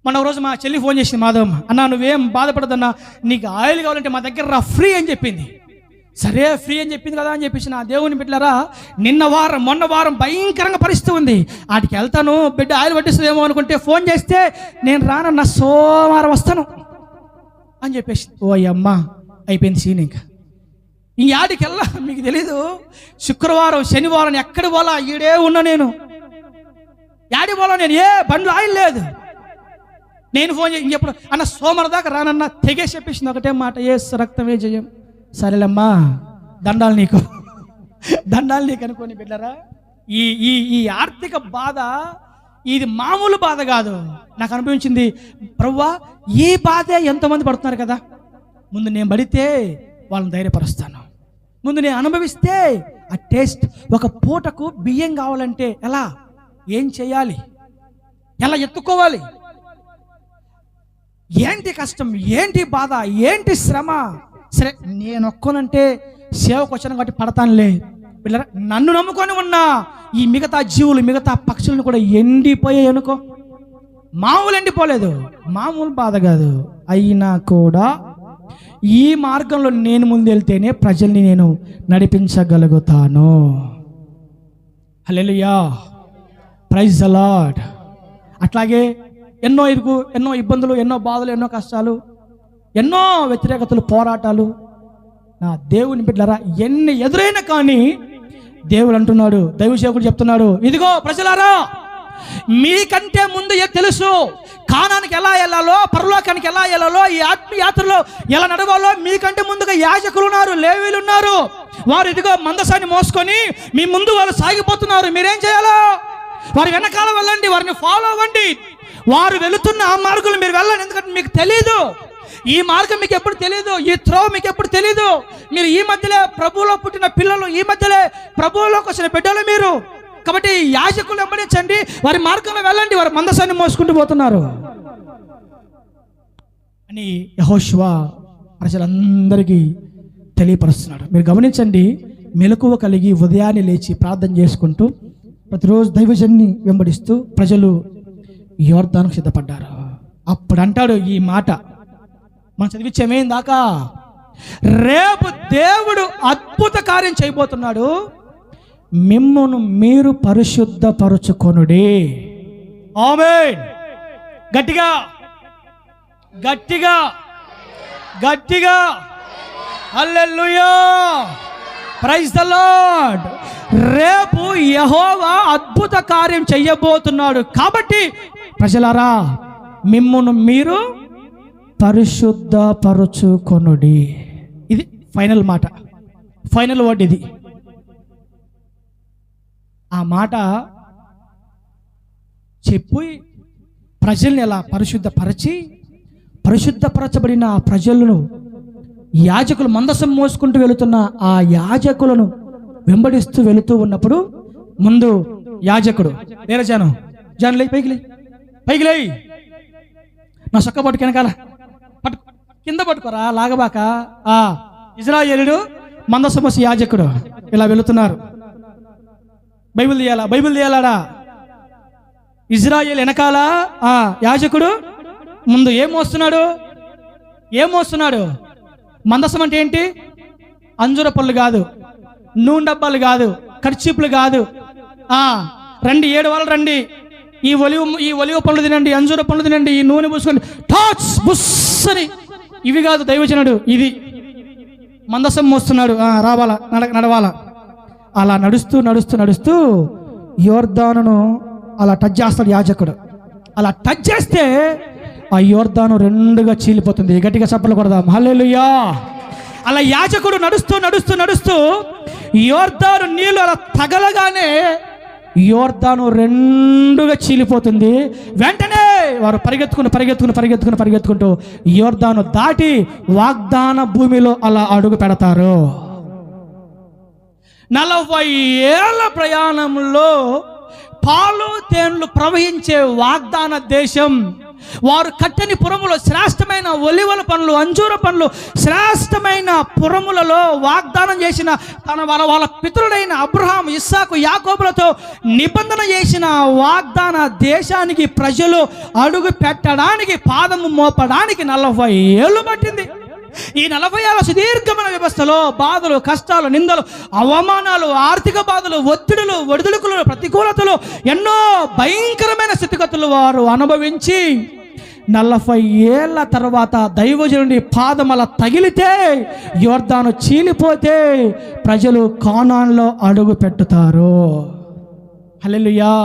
మన రోజు మా చెల్లి ఫోన్ చేసింది, మాధవమ్మ, అన్నా నువ్వేం బాధపడదన్నా, నీకు ఆయిల్ కావాలంటే మా దగ్గర రా ఫ్రీ అని చెప్పింది. సరే ఫ్రీ అని చెప్పింది కదా అని చెప్పేసి నా దేవుని బిడ్డలారా మొన్న వారం భయంకరంగా పరిస్థితి ఉంది. వాటికి వెళ్తాను, బిడ్డ ఆయిల్ పట్టిస్తుందేమో అనుకుంటే ఫోన్ చేస్తే నేను రానన్న సోమవారం వస్తాను అని చెప్పేసి. ఓ అమ్మ అయిపోయింది సీన్. ఇంకా యాడికి వెళ్ళా మీకు తెలీదు. శుక్రవారం శనివారం ఎక్కడి పోలా, ఈడే ఉన్నా నేను. యాడి పోలా నేను, ఏ బండ్లు ఆయిల్ లేదు. నేను ఫోన్ చేసి ఇంకెప్పుడు అన్న సోమవారం దాకా రానన్న తెగేసి చెప్పేసింది ఒకటే మాట, ఏ రక్తమే జయం. సరేలమ్మా దండాలు నీకు అనుకోని బిడ్డరా. ఈ ఆర్థిక బాధ ఇది మామూలు బాధ కాదు. నాకు అనిపించింది, ప్రభువా ఈ బాధే ఎంతమంది పడుతున్నారు కదా, ముందు నేను పడితే వాళ్ళని ధైర్యపరుస్తాను, ముందు నేను అనుభవిస్తే ఆ టేస్ట్. ఒక పూటకు బియ్యం కావాలంటే ఎలా, ఏం చేయాలి, ఎలా ఎత్తుకోవాలి, ఏంటి కష్టం, ఏంటి బాధ, ఏంటి శ్రమ. సరే నేను ఒక్కనంటే సేవకు వచ్చాను కాబట్టి పడతానులే. పిల్లరా నన్ను నమ్ముకొని ఉన్న ఈ మిగతా జీవులు, మిగతా పక్షులను కూడా ఎండిపోయాయి అనుకో, మామూలు ఎండిపోలేదు, మామూలు బాధ కాదు. అయినా కూడా ఈ మార్గంలో నేను ముందు వెళ్తేనే ప్రజల్ని నేను నడిపించగలుగుతాను. హల్లెలూయా, ప్రైజ్ ది లార్డ్. అట్లాగే ఎన్నో ఎన్నో ఇబ్బందులు, ఎన్నో బాధలు, ఎన్నో కష్టాలు, ఎన్నో వ్యతిరేకతలు, పోరాటాలు నా దేవుని బిడ్డలారా ఎన్ని ఎదురైనా కానీ దేవుడు అంటున్నాడు, దైవసేవకుడు చెప్తున్నాడు, ఇదిగో ప్రజలారా, మీకంటే ముందు తెలుసు కానానికి ఎలా వెళ్ళాలో, పరలోకానికి ఎలా వెళ్ళాలో, ఈ ఆత్మయాత్రలో ఎలా నడవాలో మీకంటే ముందుగా యాజకులు ఉన్నారు, లేవీలు ఉన్నారు. వారు ఇదిగో మందసాన్ని మోసుకొని మీ ముందు వారు సాగిపోతున్నారు. మీరేం చేయాలో వారి వెనకాల వెళ్ళండి, వారిని ఫాలో అవ్వండి. వారు వెళుతున్న ఆ మార్గంలో మీరు వెళ్ళండి. ఎందుకంటే మీకు తెలీదు, ఈ మార్గం మీకు ఎప్పుడు తెలీదు, ఈ త్రోవ మీకు ఎప్పుడు తెలీదు. మీరు ఈ మధ్యలో ప్రభువులో పుట్టిన పిల్లలు, ఈ మధ్యలో ప్రభువులోకి వచ్చిన బిడ్డలు మీరు. కాబట్టి యాజకులు వెంబడించండి, వారి మార్గంలో వెళ్ళండి, వారి మందసాన్ని మోసుకుంటూ పోతున్నారు అని యెహోషువ ప్రజలందరికీ తెలియపరుస్తున్నాడు. మీరు గమనించండి, మెలకువ కలిగి ఉదయాన్నే లేచి ప్రార్థన చేసుకుంటూ ప్రతిరోజు దైవజన్ని వెంబడిస్తూ ప్రజలు యోర్దానుకు సిద్ధపడ్డారు. అప్పుడు అంటాడు ఈ మాట, మనం చదివించేమేం దాకా, రేపు దేవుడు అద్భుత కార్యం చేయబోతున్నాడు, మిమ్మును మీరు పరిశుద్ధపరచుకొనుడి. ఆమేన్. గట్టిగా గట్టిగా గట్టిగా హల్లెలూయా, ప్రైజ్ ది లార్డ్. రేపు యెహోవా అద్భుత కార్యం చేయబోతున్నాడు. కాబట్టి ప్రజలారా, మిమ్మును మీరు పరిశుద్ధపరచుకొనుడి. ఇది ఫైనల్ మాట, ఫైనల్ వర్డ్ ఇది. ఆ మాట చెప్పి ప్రజల్ని ఎలా పరిశుద్ధపరచబడిన ఆ ప్రజలను, యాజకులు మందసం మోసుకుంటూ వెళుతున్న ఆ యాజకులను వెంబడిస్తూ వెళుతూ ఉన్నప్పుడు ముందు యాజకుడు, లేరా జాను లే, పైకి లేయి, నా సొక్క పట్టుకు వెనకాల కింద పట్టుకోరా, లాగబాక. ఇజ్రాయేలుడు మందసం మోసి యాజకుడు ఇలా వెళుతున్నారు. బైబిల్ తీయాలాడా? ఇజ్రాయేల్ వెనకాల యాజకుడు ముందు ఏం మోస్తున్నాడు? మందసం అంటే ఏంటి? అంజూర పళ్ళు కాదు, నూనె డబ్బాలు కాదు, కర్చీపులు కాదు. రండి, 7 వాళ్ళు రండి, ఈ ఒలివ పండ్లు తినండి, అంజూర పండ్లు తినండి, ఈ నూనె పూసుకొని టాచ్ బుస్ అని, ఇవి కాదు దైవజనుడు. ఇది మందసం మోస్తున్నాడు, రావాలా, నడవాలా. అలా నడుస్తూ యోర్దానును అలా టచ్ చేస్తాడు యాజకుడు. అలా టచ్ చేస్తే ఆ యోర్దాను 2గా చీలిపోతుంది. గట్టిగా చప్పట్లు కొడదాం, హల్లెలూయా. అలా యాజకుడు నడుస్తూ యోర్దాను నీళ్ళు అలా తగలగానే యోర్దాను 2గా చీలిపోతుంది. వెంటనే వారు పరిగెత్తుకుంటూ యోర్దాను దాటి వాగ్దాన భూమిలో అలా అడుగు పెడతారు. 40 ఏళ్ల ప్రయాణంలో పాలు తేనెలు ప్రవహించే వాగ్దాన దేశం, వారు కట్టని పురములో శ్రేష్టమైన ఒలివల పండ్లు, అంజూర పండ్లు, శ్రేష్టమైన పురములలో వాగ్దానం చేసిన వాళ్ళ పితరుడైన అబ్రహాం, ఇస్సాకు, యాకోబులతో నిబంధన చేసిన వాగ్దాన దేశానికి ప్రజలు అడుగు పెట్టడానికి, పాదము మోపడానికి 40 ఏళ్ళు పట్టింది. ఈ 40 ఏళ్ల సుదీర్ఘమైన వ్యవస్థలో బాధలు, కష్టాలు, నిందలు, అవమానాలు, ఆర్థిక బాధలు, ఒత్తిడులు, ఒడిదుడుకులు, ప్రతికూలతలు, ఎన్నో భయంకరమైన స్థితిగతులు వారు అనుభవించి 40 ఏళ్ల తర్వాత దైవజనుడి పాదం అలా తగిలితే, యోర్దాను చీలిపోతే ప్రజలు కానాన్లో అడుగు పెట్టుతారు. హల్లెలూయా.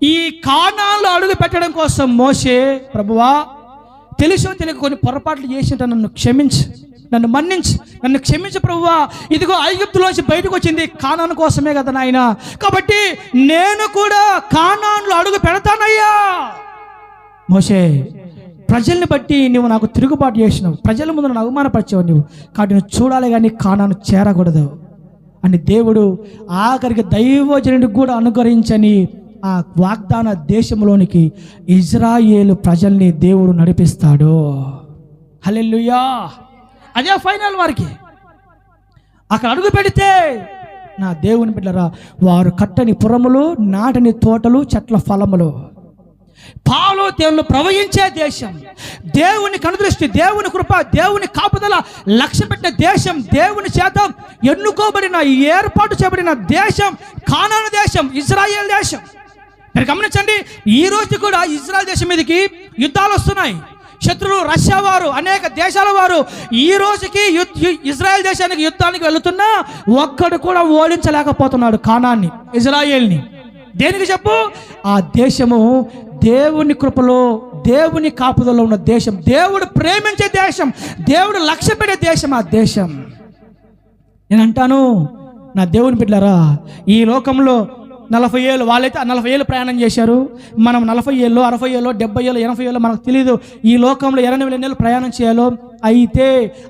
ఈ కానాన్లో అడుగు పెట్టడం కోసం మోషే, ప్రభువా తెలుసో తెలియక కొన్ని పొరపాట్లు చేసింట, నన్ను క్షమించు, నన్ను మన్నించు, నన్ను క్షమించు ప్రభువా. ఇదిగో ఐగుప్తులోంచి బయటకు వచ్చింది కానాను కోసమే కదా నాయన, కాబట్టి నేను కూడా కానాన్లో అడుగు పెడతానయ్యా. మోషే, ప్రజల్ని బట్టి నువ్వు నాకు తిరుగుబాటు చేసినావు, ప్రజల ముందు నన్ను అవమానపరిచావు నువ్వు, కాబట్టి నువ్వు చూడాలి కానీ కానాను చేరకూడదు అని దేవుడు ఆఖరికి దైవజనుడికి కూడా అనుగ్రహించని ఆ వాగ్దాన దేశంలోనికి ఇజ్రాయేలు ప్రజల్ని దేవుడు నడిపిస్తాడు. హల్లెలూయా. అదే ఫైనల్ వారికి. అక్కడ అడుగు పెడితే నా దేవుని బిడ్డలారా, వారు కట్టని పురములు, నాటని తోటలు, చెట్ల ఫలములు, పాలు తేనెలు ప్రవహించే దేశం, దేవుని కనుదృష్టి, దేవుని కృప, దేవుని కాపుదల లక్ష్య పెట్టిన దేశం, దేవుని చేత ఎన్నుకోబడిన ఏర్పాటు చేయబడిన దేశం కానాను దేశం, ఇజ్రాయేల్ దేశం. మీరు గమనించండి, ఈ రోజు కూడా ఇజ్రాయెల్ దేశం మీదకి యుద్ధాలు వస్తున్నాయి. శత్రులు రష్యా వారు, అనేక దేశాల వారు ఈ రోజుకి ఇజ్రాయెల్ దేశానికి యుద్ధానికి వెళుతున్నా ఒక్కడు కూడా ఓడించలేకపోతున్నాడు కానాన్ని, ఇజ్రాయేల్ని. దేనికి చెప్పు? ఆ దేశము దేవుని కృపలో, దేవుని కాపుదలో ఉన్న దేశం, దేవుడు ప్రేమించే దేశం, దేవుడు లక్ష్య పెట్టే దేశం ఆ దేశం. నేను అంటాను, నా దేవుని బిడ్డలారా, ఈ లోకంలో 40 ఏళ్ళు, వాళ్ళైతే 40 ఏళ్ళు ప్రయాణం చేశారు. మనం 40 ఏళ్ళు, 60 ఏళ్ళు, 70 ఏళ్ళు, 80 ఏళ్ళు మనకు తెలియదు. ఈ లోకంలో 8 ఏళ్ళు ప్రయాణం చేయాలో. అయితే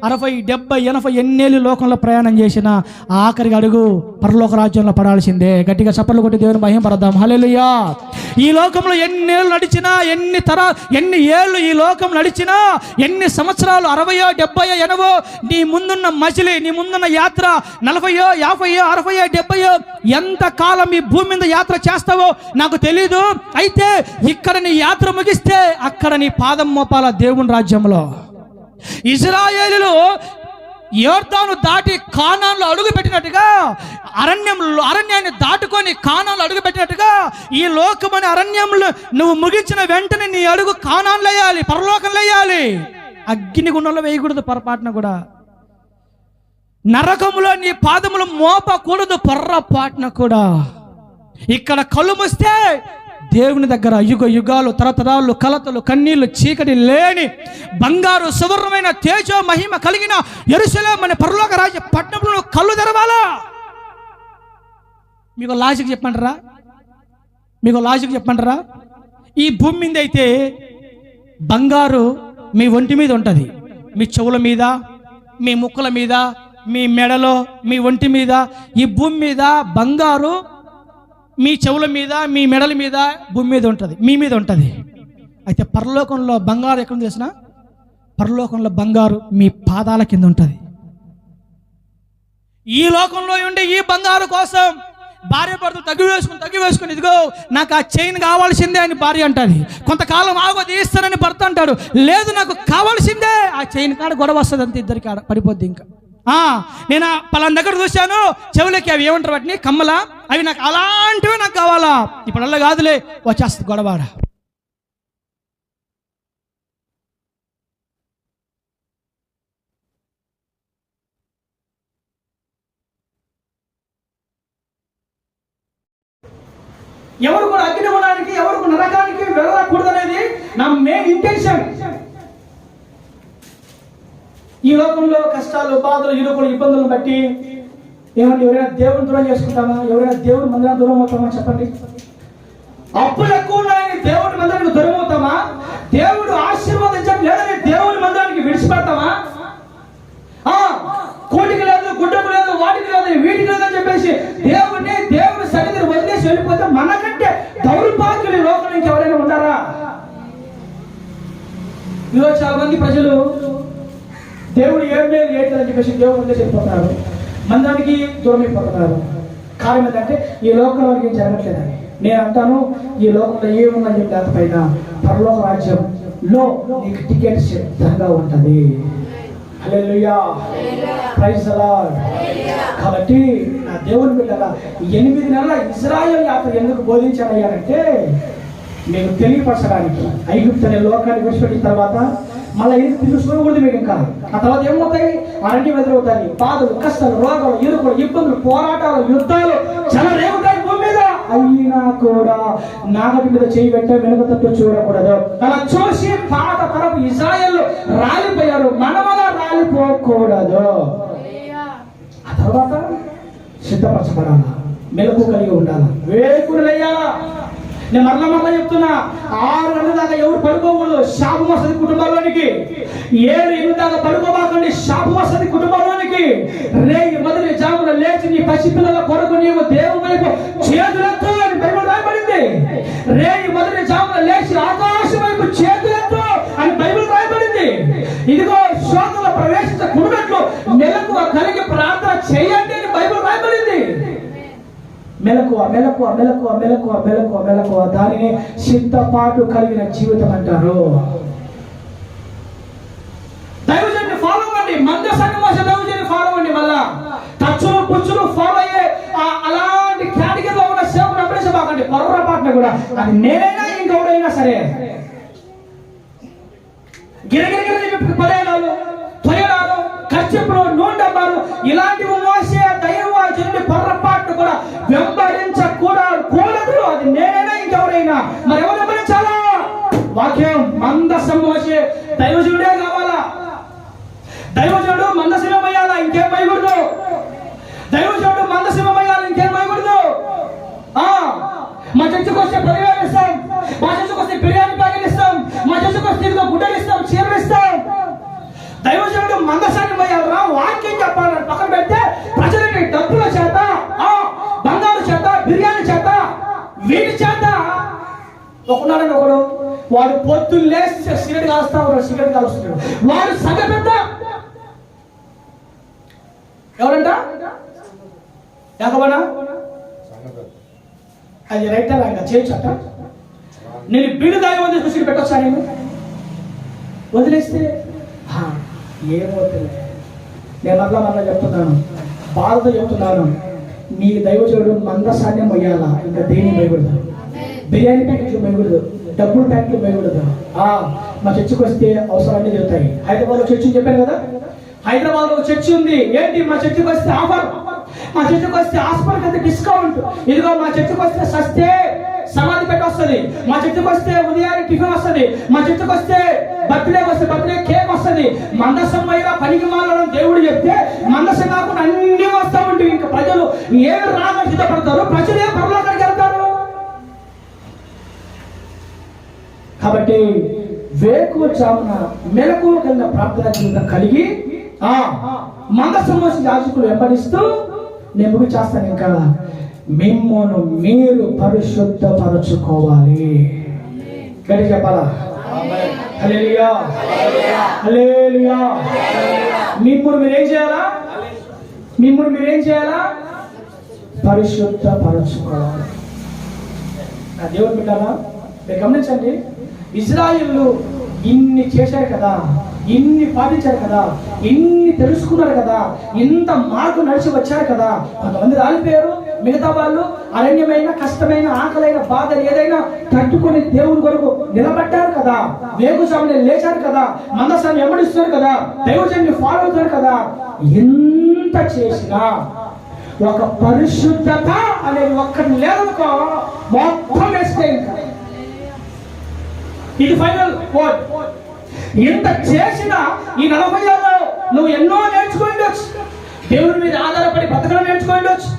60, 70, 80 ఎన్నేళ్ళు లోకంలో ప్రయాణం చేసినా ఆఖరికి అడుగు పరలోక రాజ్యంలో పడాల్సిందే. గట్టిగా చప్పట్లు కొట్టి దేవుని మహిమపడదాం. హల్లెలూయా. ఈ లోకంలో ఎన్నేళ్ళు నడిచినా, ఎన్ని ఏళ్ళు ఈ లోకం నడిచినా, ఎన్ని సంవత్సరాలు, 60, 70, 80, నీ ముందున్న మజిలీ, నీ ముందున్న యాత్ర 40, 50, 60, 70 ఎంత కాలం ఈ భూమి మీద యాత్ర చేస్తావో నాకు తెలీదు. అయితే ఇక్కడ నీ యాత్ర ముగిస్తే అక్కడ నీ పాదం మోపాల దేవుని రాజ్యంలో. ఇజ్రాయేలులు యోర్దాను దాటి కానాన్లో అడుగు పెట్టినట్టుగా, అరణ్యాన్ని దాటుకొని కానాన్లో అడుగు పెట్టినట్టుగా, ఈ లోకమని అరణ్యంలో నువ్వు ముగించిన వెంటనే నీ అడుగు కానాన్లో వేయాలి, పరలోకంలో వేయాలి. అగ్ని గుండంలో వేయకూడదు పొరపాటున కూడా. నరకములో నీ పాదములు మోపకూడదు పొర్రపాటున కూడా. ఇక్కడ కళ్ళు మూస్తే దేవుని దగ్గర యుగ యుగాలు, తరతరాలు, కలతలు, కన్నీళ్లు, చీకటి లేని బంగారు సువర్ణమైన తేజో మహిమ కలిగిన యెరూషలేము అనే పరలోక రాజ్య పట్టణంలో కళ్ళు తెరవాలా. మీకు లాజిక్ చెప్పంటారా? ఈ భూమి మీద అయితే బంగారు మీ ఒంటి మీద ఉంటుంది, మీ చెవుల మీద, మీ ముక్కుల మీద, మీ మెడలో, మీ ఒంటి మీద. ఈ భూమి మీద బంగారు మీ చెవుల మీద, మీ మెడల మీద, భూమి మీద ఉంటుంది, మీ మీద ఉంటుంది. అయితే పరలోకంలో బంగారు ఎక్కడ తెలిసిన? పరలోకంలో బంగారు మీ పాదాల కింద ఉంటుంది. ఈ లోకంలో ఉండే ఈ బంగారు కోసం భార్య భర్తలు తగ్గి వేసుకుని ఇదిగో నాకు ఆ చైన్ కావాల్సిందే అని భార్య అంటుంది. కొంతకాలం ఆగోది ఇస్తానని భర్త అంటాడు, లేదు నాకు కావాల్సిందే. ఆ చైన్ కాడ గొడవ వస్తుంది, అంతే, ఇద్దరికి ఆడ పడిపోద్ది. ఇంకా నేను పలానా దగ్గర చూశాను, చెవులకి అవి ఏమంటారు వాటిని, కమ్మలా, అవి నాకు అలాంటివి నాకు కావాలా. ఇప్పుడు అలా కాదులే, వచ్చేస్తుంది గొడవాడ. ఎవరు కూడా అగ్ని ఉండడానికి, ఎవరు నరకానికి వెళ్ళకూడదు అనేది నా మెయిన్ ఇంటెన్షన్. ఈ లోకంలో కష్టాలు, బాధలు, ఇరుకులు, ఇబ్బందులను బట్టి ఏమంటే ఎవరైనా దేవుని దూరం చేసుకుంటామా? ఎవరైనా దేవుని మందిరాన్ని దూరం అవుతామా? చెప్పండి. అప్పులు ఎక్కువ ఉన్నాయని దేవుని మందిరానికి దూరం అవుతామా? దేవుడు ఆశీర్వాదించడం లేదని దేవుని మందిరానికి విడిచిపెడతామా? కోటికి లేదు, గుడ్డకు లేదు, వాటికి లేదు, వీటికి లేదని చెప్పేసి దేవుని సన్నిధిని వదిలేసి వెళ్ళిపోతే మనకంటే దౌర్భాగ్యులు ఈ లోకం నుంచి ఎవరైనా ఉన్నారా? ఈరోజు చాలా మంది ప్రజలు దేవుడు ఏం లేదు ఏంటని చెప్పేసి దేవుడు వదిలేసి వెళ్ళిపోతున్నారు, మందిరానికి దూరం అయిపోతున్నారు. కారణం ఏంటంటే ఈ లోకంలో ఏం జరగట్లేదని. నేను అంటాను, ఈ లోకంలో ఏముందని చెప్పి లేకపోయినా పరలోక రాజ్యంలో నీకు టికెట్ సిద్ధంగా ఉంటుంది. హల్లెలూయా, ప్రైజ్ ది లార్డ్. కాబట్టి నా దేవుని బిడ్డగా 8 నెలల ఇజ్రాయెల్ యాత్ర ఎందుకు బోధించాడయ్యారంటే నేను తెలియపరచడానికి. ఐగుప్తు అనే లోకాన్ని విడిచిపెట్టిన తర్వాత మళ్ళీ ఎందుకు చూసుకోకూడదు మీరు. ఇంకా ఆ తర్వాత ఏమవుతాయి? అరణ్యం ఎదురవుతాయి, బాధలు, కష్టాలు, రోగాలు, ఇరుకులు, ఇబ్బందులు, పోరాటాలు, యుద్ధాలు చాలా రేగుతాయి భూమి మీద. అయినా కూడా నాగటి మీద చేయి పెట్టే వెనుక తట్టు చూడకూడదు. అలా చూసి పాత తరపు ఇజ్రాయెల్ రాలిపోయారు, మనమలా రాలిపోకూడదు. ఆ తర్వాత సిద్ధపరచబడాలా, మెలకు కలిగి ఉండాలా, వేకుడులయ్యాలా. నేను మరలా చెప్తున్నా, 6 గంటల దాకా ఎవరు పడుకోకూడదు, శాపం వస్తుంది కుటుంబాల్లోనికి. 7 దాకా పడుకోబాకండి, శాపం వస్తుంది కుటుంబాల్లోనికి. మొదటి జామున లేచి నీ పసిపిల్లల కొరకు నీవు దేవుని వైపు చేతులెత్తు అని బైబిల్ రాయబడింది. మొదటి జామున లేచి ఆకాశం వైపు చేతులెత్తు అని బైబిల్ రాయబడింది. ఇదిగో శోధనలో ప్రవేశించకూడనట్లు మెలకువ కలిగి ప్రార్థన చేయండి అని బైబిల్ రాయబడింది. మెలకువ మెలకువ మెలకువ మెలకువ మెలకువ మెలకువ, దానిని సిద్ధపాటు కలిగిన జీవితం అంటారు. దైవజన్ని ఫాలో అవ్వండి, మందసాన్ని మోసే దైవజన్ని ఫాలో అవ్వండి. మళ్ళా తచ్చులు పుచ్చులు ఫాలో అయ్యే అలాంటి కేటగిరీలో ఉన్న సేవకుని అప్పగించబాకండి. పొర్రపాటున కూడా అది నేనైనా ఇంకెవరైనా సరే గిరగిరి పదేలాలు త్వరలాలు ఖర్చులు నూనె డబ్బాలు ఇలాంటివి మోసే దైవజనుడి పొర్రపాటును కూడా వెంబడించకూడదు. అది నేనైనా ఇంకెవరైనా మరి ఎవరు వెంబడించాలా? వాక్యం మందసం మోసే దైవజనుడే కావాలా? దైవజనుడు మందసం అయ్యాలా? ఇంకేం పోయకూడదు. దైవజనుడు మందసం అయ్యాలి, ఇంకేం పోయకూడదు. మా చర్చకు వస్తే 10,000 ఇస్తాం, మా చర్చకు వస్తే బిర్యానీ ప్యాకెట్ ఇస్తాం, మా చర్చకు వస్తే ఇదిగో గుడ్డలు ఇస్తాం, చీరలు ఇస్తాం. దైవజనుడు మందసాన్ని పోయాలరా? వాక్యం చెప్పాలని పక్కన పెడితే ప్రజలని డబ్బుల చేత, బంగారు చేత, బిర్యానీ చేత, వీటి చేత ఒకనాడని ఒకడు వాడు పొద్దున్న లేస్తే సిగరెట్ కాలుస్తా ఉన్నాడు, సిగరెట్ కాలుస్తున్నాడు. వాడు సగ పెద్ద ఎవరంట? యాకోబనా? అది రైట్ అలా చేయొచ్చట. నేను బీడు దాగి వదిలేసి పెట్టొచ్చా? నేను వదిలేస్తే ఏమవుతుంది? నేను మరలా చెప్తున్నాను, బాధతో చెప్తున్నాను, నీ దైవజనుడు మందసాన్ని మొయ్యాలా, ఇంకా దేన్ని మొయ్యకూడదు. బిర్యానీ ప్యాకెట్లు మొయ్యకూడదు, డబ్బులు ప్యాకెట్లు మొయ్యకూడదు. మా చర్చకు వస్తే అవసరాన్ని జరుగుతాయి. హైదరాబాద్లో చర్చి చెప్పాను కదా, హైదరాబాద్లో ఒక చర్చి ఉంది. ఏంటి? మా చర్చకు వస్తే ఆఫర్, మా చర్చకు వస్తే హాస్పిటల్ అయితే డిస్కౌంట్, ఇదిగో మా చర్చకు వస్తే సస్తే సమాధి పెట్టి వస్తుంది, మా చర్చకు వస్తే ఉదయాన్నే టిఫిన్ వస్తుంది, మా చర్చకు వస్తే బర్త్డే వస్తే బర్త్డే కేక్ వస్తుంది. మందసం పైగా పనికి మాలని దేవుడు చెప్తే మందసం కాకుండా అన్ని వస్తూ ఉంటాయి. ఇంకా ప్రజలు ఏమి రాగా సిద్ధపడతారు, ప్రజలు ఏ పరలోకానికి వెళ్తారు. కాబట్టి వేకువజామున మెలకువ కలిగిన ప్రార్థన జీవితం కలిగి మందసం మోసిన యాజకులు వెంబడిస్తూ నేను ముగి చేస్తాను. ఇంకా మిమ్మల్ని మీరు పరిశుద్ధపరచుకోవాలి. గడి చెప్పాలా? హల్లెలూయా, హల్లెలూయా. మిమ్మల్ని మీరేం చేయాలా? మిమ్మల్ని మీరేం చేయాలా? పరిశుద్ధపరచుకోవాలి. నా దేవుని బిడ్డలా మీరు గమనించండి, ఇజ్రాయేలు ఇన్ని చేశారు కదా, ఇన్ని పాటించారు కదా, ఇన్ని తెలుసుకున్నారు కదా, ఇంత మార్గం నడిచి వచ్చారు కదా. కొంతమంది రాలిపోయారు, మిగతా వాళ్ళు అరణ్యమైన కష్టమైన ఆకలైన బాధ ఏదైనా తట్టుకొని దేవుని కొరకు నిలబడ్డారు కదా, వేకుజామున లేచారు కదా, మందసాన్ని వెంబడిస్తున్నారు కదా, దైవజన్ని ఫాలో అవుతారు కదా. ఎంత చేసినా ఒక పరిశుద్ధత అనేది ఒక్కటి లేదనుకో, మొత్తం వేస్తే ఇంకా ఇది ఫైనల్ వర్డ్. ఎంత చేసినా ఈ 40 ఏళ్ళలో నువ్వు ఎన్నో నేర్చుకోవచ్చు. దేవుని మీద ఆధారపడి బ్రతకడం నేర్చుకోవచ్చు,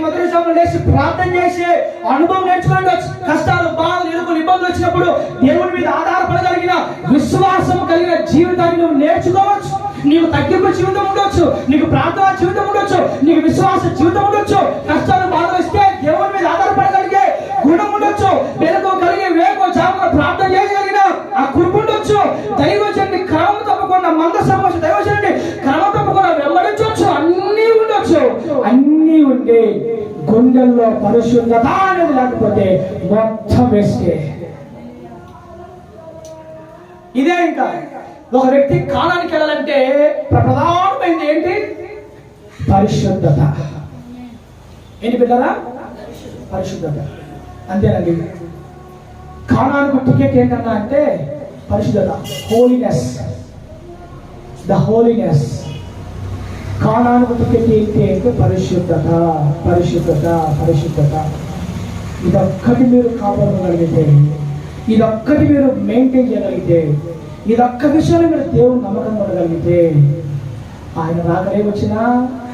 మొదటి సమయంలో లేచి ప్రార్థన చేసే అనుభవం నేర్చుకోవచ్చు. కష్టాలు, బాధలు, ఇరుకులు, ఇబ్బందులు వచ్చినప్పుడు దేవుని మీద ఆధారపడగలిగిన విశ్వాసం కలిగిన జీవితాన్ని నువ్వు నేర్చుకోవచ్చు. నీకు తగ్గింపు జీవితం ఉండొచ్చు, నీకు ప్రార్థన జీవితం ఉండొచ్చు, నీకు విశ్వాస జీవితం ఉండొచ్చు. కష్టాలు, బాధలు వస్తే దేవుని మీద ఆధారపడగలిగే గుణం ఉండొచ్చు, వెనుక కలిగే వేకువజామున ప్రార్థన చేయగలిగిన ఆ కృప ఉండొచ్చు. దైవజన్ని క్రమం తప్పకుండా మందసం మోసే దైవజన్ని క్రమం తప్పకుండా వెంబడించవచ్చు. అన్నీ ఉండొచ్చు. అన్నీ ఉంటే గుండెల్లో పరిశుద్ధత అనేది లేకపోతే మొత్తం వేస్తే. ఇదే ఇంకా ఒక వ్యక్తి కాలానికి వెళ్ళాలంటే ప్రధానమైనది ఏంటి? పరిశుద్ధత. ఏంటి బిడ్డరా? పరిశుద్ధత. అంతేనండి. కాలానికి టికెట్ ఏంటన్నా అంటే పరిశుద్ధత, హోలీనెస్, ద హోలీనెస్. కాలానికి టికెట్ ఏంటి అంటే పరిశుద్ధత, పరిశుద్ధత, పరిశుద్ధత. ఇదొక్కటి మీరు కాపాడగలిగితే, ఇదొక్కటి మీరు మెయింటైన్ చేయగలిగితే, ఇదొక్క విషయాన్ని మీరు దేవుని నమ్మకం ఉండగలిగితే, ఆయన రాకలే వచ్చినా,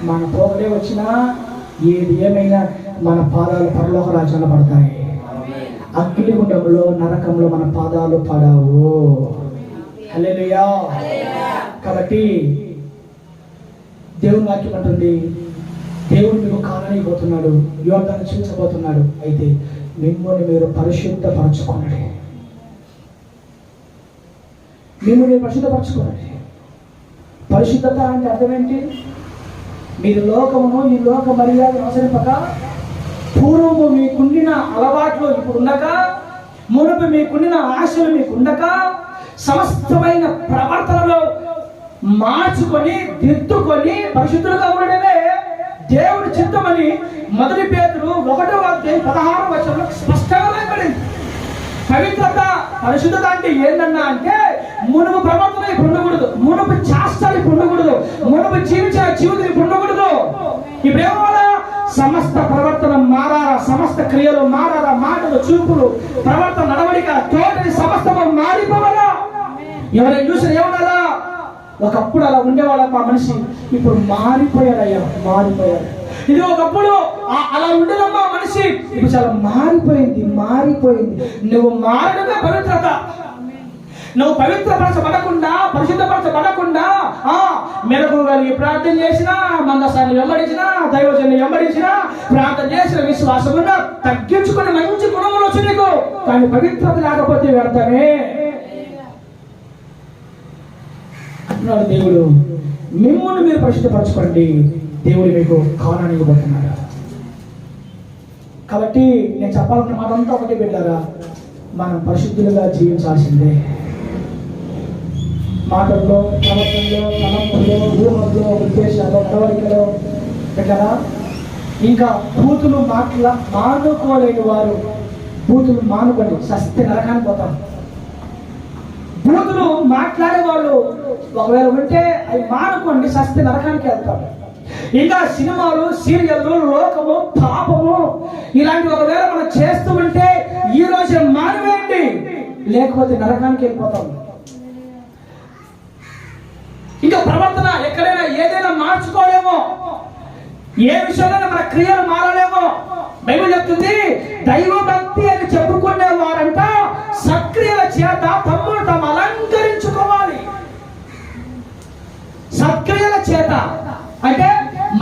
మన పోగలే వచ్చినా, ఏది ఏమైనా మన పాదాలు పరలోక రాజ్యంలో పడతాయి. అగ్నిగుండంలో, నరకంలో మన పాదాలు పడవు. హల్లెలూయా. కాబట్టి దేవుని వాక్యం అంటుంది, దేవుడు మీకు కాలానికి పోతున్నాడు, యోర్దాను చూపించబోతున్నాడు. అయితే మిమ్మల్ని మీరు పరిశుద్ధపరచుకోండి, మిమ్మల్ని పరిశుద్ధపరచుకోండి. పరిశుద్ధత అంటే అర్థం ఏంటి? మీరు లోకమును, ఈ లోక మర్యాద అనుసరింపక పూర్వము మీకుండిన అలవాట్లు ఇప్పుడు ఉండక, మునుపు మీకుండిన ఆశలు మీకు ఉండక, సమస్తమైన ప్రవర్తనలో మార్చుకొని దిద్దుకొని పరిశుద్ధులుగా ఉండడమే దేవుడి చిత్తమని 1 పేతురు 1:16 స్పష్టంగా రాయబడింది. పవిత్రత, పరిశుద్ధత అంటే ఏంటన్నా అంటే మునుపు ప్రవర్తన ఇప్పుడు ఉండకూడదు, మునుపు చేష్టలు ఇప్పుడు ఉండకూడదు, మునుపు జీవించిన జీవితం ఇప్పుడు ఉండకూడదు. ఇప్పుడేమో సమస్త ప్రవర్తన మారాలా, సమస్త క్రియలు మారాలా, మాటలు, చూపులు, ప్రవర్తన, నడవడిక, తోటని సమస్తము మారిపోవాలా. ఎవరైనా చూసిన ఏమన్నా ఒకప్పుడు అలా ఉండేవాళ్ళ మా మనిషి, ఇప్పుడు మారిపోయాడయ్యా, మారిపోయాడు. ఇది ఒకప్పుడు అలా ఉండేదమ్మా మనిషి, ఇప్పుడు చాలా మారిపోయింది. నువ్వు మారడమే పవిత్రత. నువ్వు పవిత్రపరచబడకుండా, పరిశుద్ధపరచబడకుండా మెలకు కలిగి ప్రార్థన చేసినా, మందసాన్ని వెంబడించినా, దైవజన్ని వెంబడించినా, ప్రార్థన చేసిన విశ్వాసం ఉన్నా తగ్గించుకుని మంచి గుణములు వచ్చి నీకు, కానీ పవిత్రత లేకపోతే వ్యర్థమే అంటున్నాడు దేవుడు. మిమ్మల్ని మీరు పరిశుద్ధపరచుకోండి, దేవుడు మీకు కారణాన్ని ఇవ్వబోతున్నాడు. కాబట్టి నేను చెప్పాలన్న మాట అంతా ఒకటి బిడ్డారా, మనం పరిశుద్ధులుగా జీవించాల్సిందే. మాటల్లో, ప్రవర్తనలో, తలంపుల్లో, ఊహల్లో, ఉద్దేశాల్లో, నడవడికలో బిడ్డారా. ఇంకా బూతులు మానుకోలేని వారు బూతులు మానుకోండి, సస్తే నరకానికి పోతారు. బూతులు మాట్లాడే వాళ్ళు ఒకవేళ ఉంటే అవి మానుకోండి, సస్తే నరకానికి వెళ్తారు. ఇంకా సినిమాలు, సీరియళ్ళు, లోకము, పాపము ఇలాంటి ఒకవేళ మనం చేస్తూ ఉంటే ఈ రోజు మానివేయండి, లేకపోతే నరకానికి వెళ్ళిపోతాం. ఇంకా ప్రవర్తన ఎక్కడైనా ఏదైనా మార్చుకోలేమో, ఏ విషయంలో మన క్రియలు మారలేమో. బైబిల్ చెప్తుంది, దైవ భక్తి అని చెప్పుకునే వారంట సక్రియల చేత తమ్ముడు తాము అలంకరించుకోవాలి. సక్రియల చేత అంటే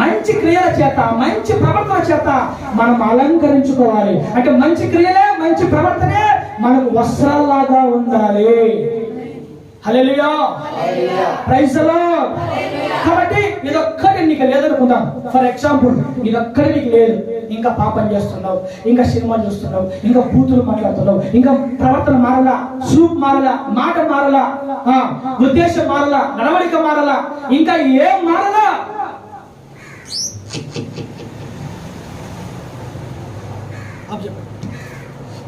మంచి క్రియల చేత, మంచి ప్రవర్తన చేత మనం అలంకరించుకోవాలి. అంటే మంచి క్రియలే, మంచి ప్రవర్తనే మనకు వస్త్రాల్లాగా ఉండాలి. హల్లెలూయా, ప్రైజ్ ది లార్డ్. కాబట్టి ఇదొక్కటి నీకు లేదనుకుందాం. ఫర్ ఎగ్జాంపుల్ ఇదొక్కటి నీకు లేదు, ఇంకా పాపం చేస్తున్నావు, ఇంకా సినిమా చూస్తున్నావు, ఇంకా బూతులు మాట్లాడుతున్నావు, ఇంకా ప్రవర్తన మారలా, చూపు మారలా, మాట మారలా, ఉద్దేశం మారలా, నడవడిక మారలా, ఇంకా ఏం మారలా,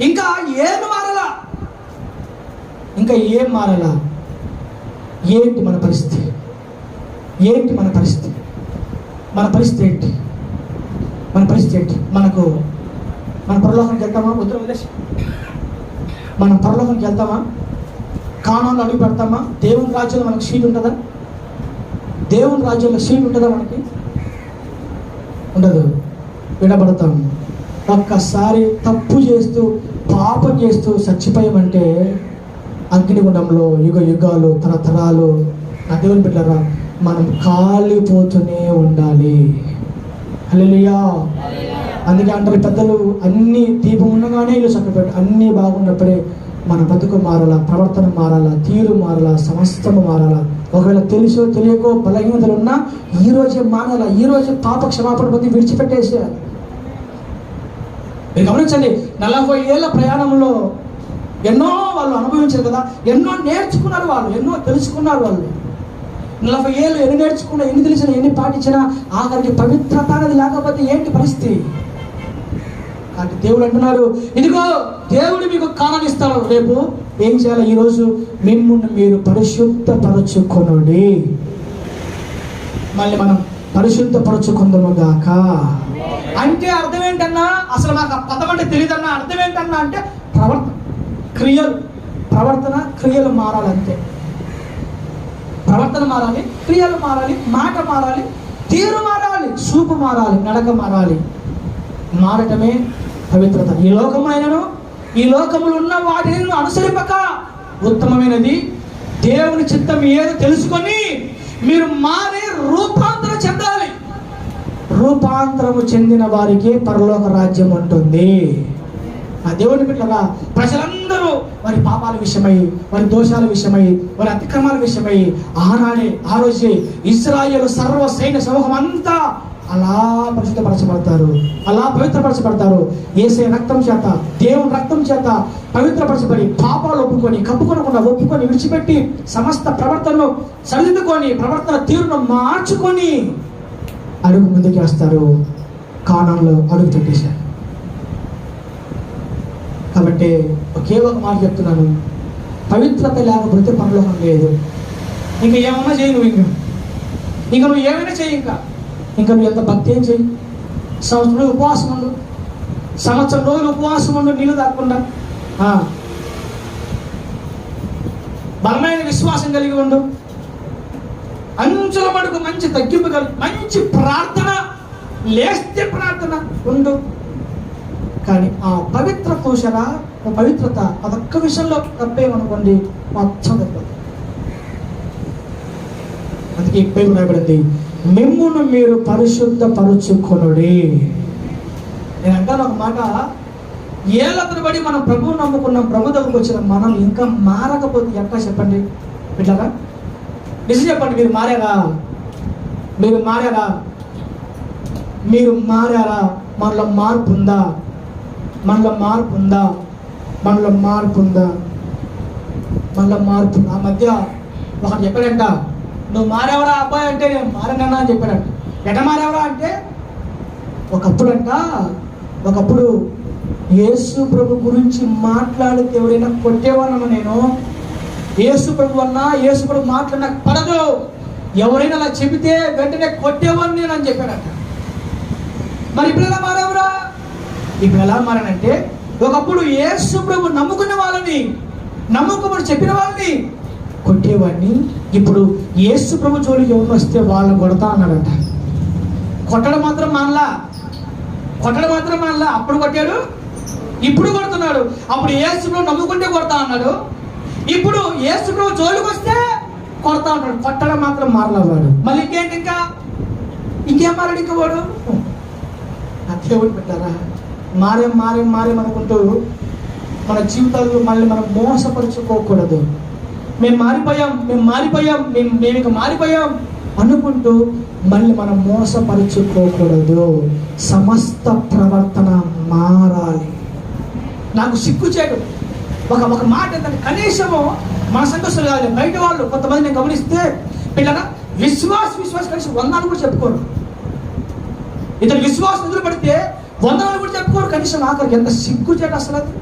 ఇంకా ఏం మారలా, ఇంకా ఏం మారలా. ఏంటి మన పరిస్థితి? మన పరిస్థితి ఏంటి? మన పరలోకానికి వెళ్తామా? వదిలేసి మనం పరలోకానికి వెళ్తామా? కాణాలు అడుగు పెడతామా? దేవుని రాజ్యంలో మనకు సీట్ ఉంటుందా? దేవుని రాజ్యంలో సీట్ ఉంటుందా? మనకి ఉండదు, విడబడతాము. ఒక్కసారి తప్పు చేస్తూ, పాపం చేస్తూ చచ్చిపోయామంటే అగ్నిగుండంలో యుగాలు, తరతరాలు నా దేవుని బిడ్డలారా మనం కాలిపోతూనే ఉండాలి. హల్లెలూయా. అందుకే అంటారు పెద్దలు, అన్ని దీపం ఉండగానే ఇల్లు చక్కబెట్టు, అన్నీ బాగున్నప్పుడే మన బతుకు మారాలా, ప్రవర్తన మారాలా, తీరు మారాలా, సమస్తము మారాలా. ఒకవేళ తెలుసో తెలియకో బలహీనతలు ఉన్నా ఈ రోజే మారాలా, ఈ రోజే పాప క్షమాపణ పొంది విడిచిపెట్టేసేయాలి. మీరు గమనించండి, 40 ఏళ్ళ ప్రయాణంలో ఎన్నో వాళ్ళు అనుభవించారు కదా, ఎన్నో నేర్చుకున్నారు వాళ్ళు, ఎన్నో తెలుసుకున్నారు వాళ్ళు. 40 ఏళ్ళు ఎన్ని నేర్చుకున్నా, ఎన్ని తెలిసినా, ఎన్ని పాటించినా ఆఖరికి పవిత్రత అనేది లేకపోతే ఏంటి పరిస్థితి? కాబట్టి దేవుడు అంటున్నాడు, ఇదిగో దేవుడు మీకు కారణాన్ని ఇస్తాడు. రేపు ఏం చేయాలి? ఈరోజు మిమ్మల్ని మీరు పరిశుద్ధపరచుకొనుడి. మళ్ళీ మనం పరిశుద్ధపరచుకుందాము గాక. అంటే అర్థం ఏంటన్నా? అసలు మాకు ఆ పదం అంటే తెలియదన్నా. అర్థం ఏంటన్నా అంటే ప్రవర్తన క్రియలు మారాలంతే. ప్రవర్తన మారాలి, క్రియలు మారాలి, మాట మారాలి, తీరు మారాలి, చూపు మారాలి, నడక మారాలి. మారటమే పవిత్రత. ఈ లోకమైనను ఈ లోకములు ఉన్న వాటిని అనుసరింపక ఉత్తమమైనది దేవుని చిత్తం ఏదో తెలుసుకొని మీరు మారి రూపాంతరం చెందాలి. రూపాంతరము చెందిన వారికి పరలోక రాజ్యం ఉంటుంది. ఆ దేవుని బిడ్డగా ప్రజలందరూ వారి పాపాల విషయమై, వారి దోషాల విషయమై, వారి అతిక్రమాల విషయమై ఆ రోజే ఇశ్రాయేలు సర్వ సైన్య సమూహం అంతా అలా పరిశుద్ధపరచబడతారు, అలా పవిత్రపరచబడతారు. యేసే రక్తం చేత, దేవుని రక్తం చేత పవిత్రపరచబడి పాపాలు ఒప్పుకొని, కప్పుకొనకుండా ఒప్పుకొని, విడిచిపెట్టి సమస్త ప్రవర్తనను సరిదిద్దుకొని, ప్రవర్తన తీరును మార్చుకొని అడుగు ముందుకు వేస్తారు. కానాన్లో అడుగు పెట్టేశారు. కాబట్టి ఒకే ఒక మాట చెప్తున్నాను, పవిత్రత లేకపోతే పరలోకం లేదు. ఇంకా ఏమన్నా చేయి నువ్వు, ఇంకా నువ్వు ఏమైనా చేయి, ఇంకా నువ్వు ఎంత భక్తి ఏం చేయి. సంవత్సరం రోజులు ఉపవాసం ఉండు, సంవత్సరం రోజులు ఉపవాసం ఉండు, నీళ్ళు తాకుండా బలమైన విశ్వాసం కలిగి ఉండు, అంచుల మటుకు మంచి తగ్గింపు కలిగి, మంచి ప్రార్థన, లేస్తే ప్రార్థన ఉండు. కానీ ఆ పవిత్రత చూసారా, పవిత్రత అదొక్క విషయంలో తప్పేమనుకోండి మొత్తం తప్పదు. అందుకే బైబిల్ రాయబడింది, మిమ్మును మీరు పరిశుద్ధపరుచుకొనుడి. నేను అంటాను ఒక మాట, ఏళ్ళ తరబడి మనం ప్రభువుని నమ్ముకున్నాం, ప్రభు దగ్గరకు వచ్చిన మనం ఇంకా మారకపోతే ఎట్లా చెప్పండి? ఇట్లాగా నిజం చెప్పండి, మీరు మారారా? మీరు మారారా? మీరు మారారా? మనలో మార్పు ఉందా? మనలో మార్పు ఉందా? మనలో మార్పు ఉందా? మనలో మార్పు. ఆ మధ్య ఒకటి చెప్పాడంట, నువ్వు మారేవరా అబ్బాయి అంటే, నేను మారనన్నా అని చెప్పాడంట. ఎట మారేవరా అంటే, ఒకప్పుడు యేసు ప్రభు గురించి మాట్లాడితే ఎవరైనా కొట్టేవాళ్ళను నేను. యేసు ప్రభు అన్నా, యేసు ప్రభు మాట్లాడి నాకు పడదు, ఎవరైనా అలా చెబితే వెంటనే కొట్టేవాడిని నేను అని చెప్పాడంట. మరి ఇప్పుడు ఎలా మారేవరా? ఇప్పుడు ఎలా మారానంటే, ఒకప్పుడు యేసు ప్రభు నమ్ముకునే వాళ్ళని, నమ్ముకోమని చెప్పిన వాళ్ళని కొట్టేవాడిని. ఇప్పుడు యేసు ప్రభు జోలికి ఎవరు వస్తే వాళ్ళని కొడతా అన్నాడంట. కొట్టడం మాత్రం మానలా. అప్పుడు కొట్టాడు, ఇప్పుడు కొడుతున్నాడు. అప్పుడు యేసు ప్రభు నమ్ముకుంటే కొడతా అన్నాడు, ఇప్పుడు యేసు ప్రభు జోలికి వస్తే కొడతా ఉన్నాడు. కొట్టడం మాత్రం మారలేవాడు. మళ్ళీ ఇంకేంటి, ఇంకేం మారాడు ఇంకా వాడు? దేవుడు పెట్టారా? మారేం అనుకుంటూ మన జీవితాల్లో మళ్ళీ మనం మోసపరుచుకోకూడదు. మేము ఇక మారిపోయాం అనుకుంటూ మళ్ళీ మనం మోసపరుచుకోకూడదు. సమస్త ప్రవర్తన మారాలి. నాకు సిగ్గు చేయడం ఒక మాట ఏంటంటే, కనీసము మన సంతోషాలు కాదు, బయట వాళ్ళు కొంతమంది నేను గమనిస్తే పిల్లగా విశ్వాస కలిసి వందనాలు కూడా చెప్పుకోరు. ఇతను విశ్వాసం ఎదురు పడితే వందనాలు కూడా చెప్పుకోరు. కనీసం ఆఖరికి ఎంత సిగ్గు చేయడం అసలు. అది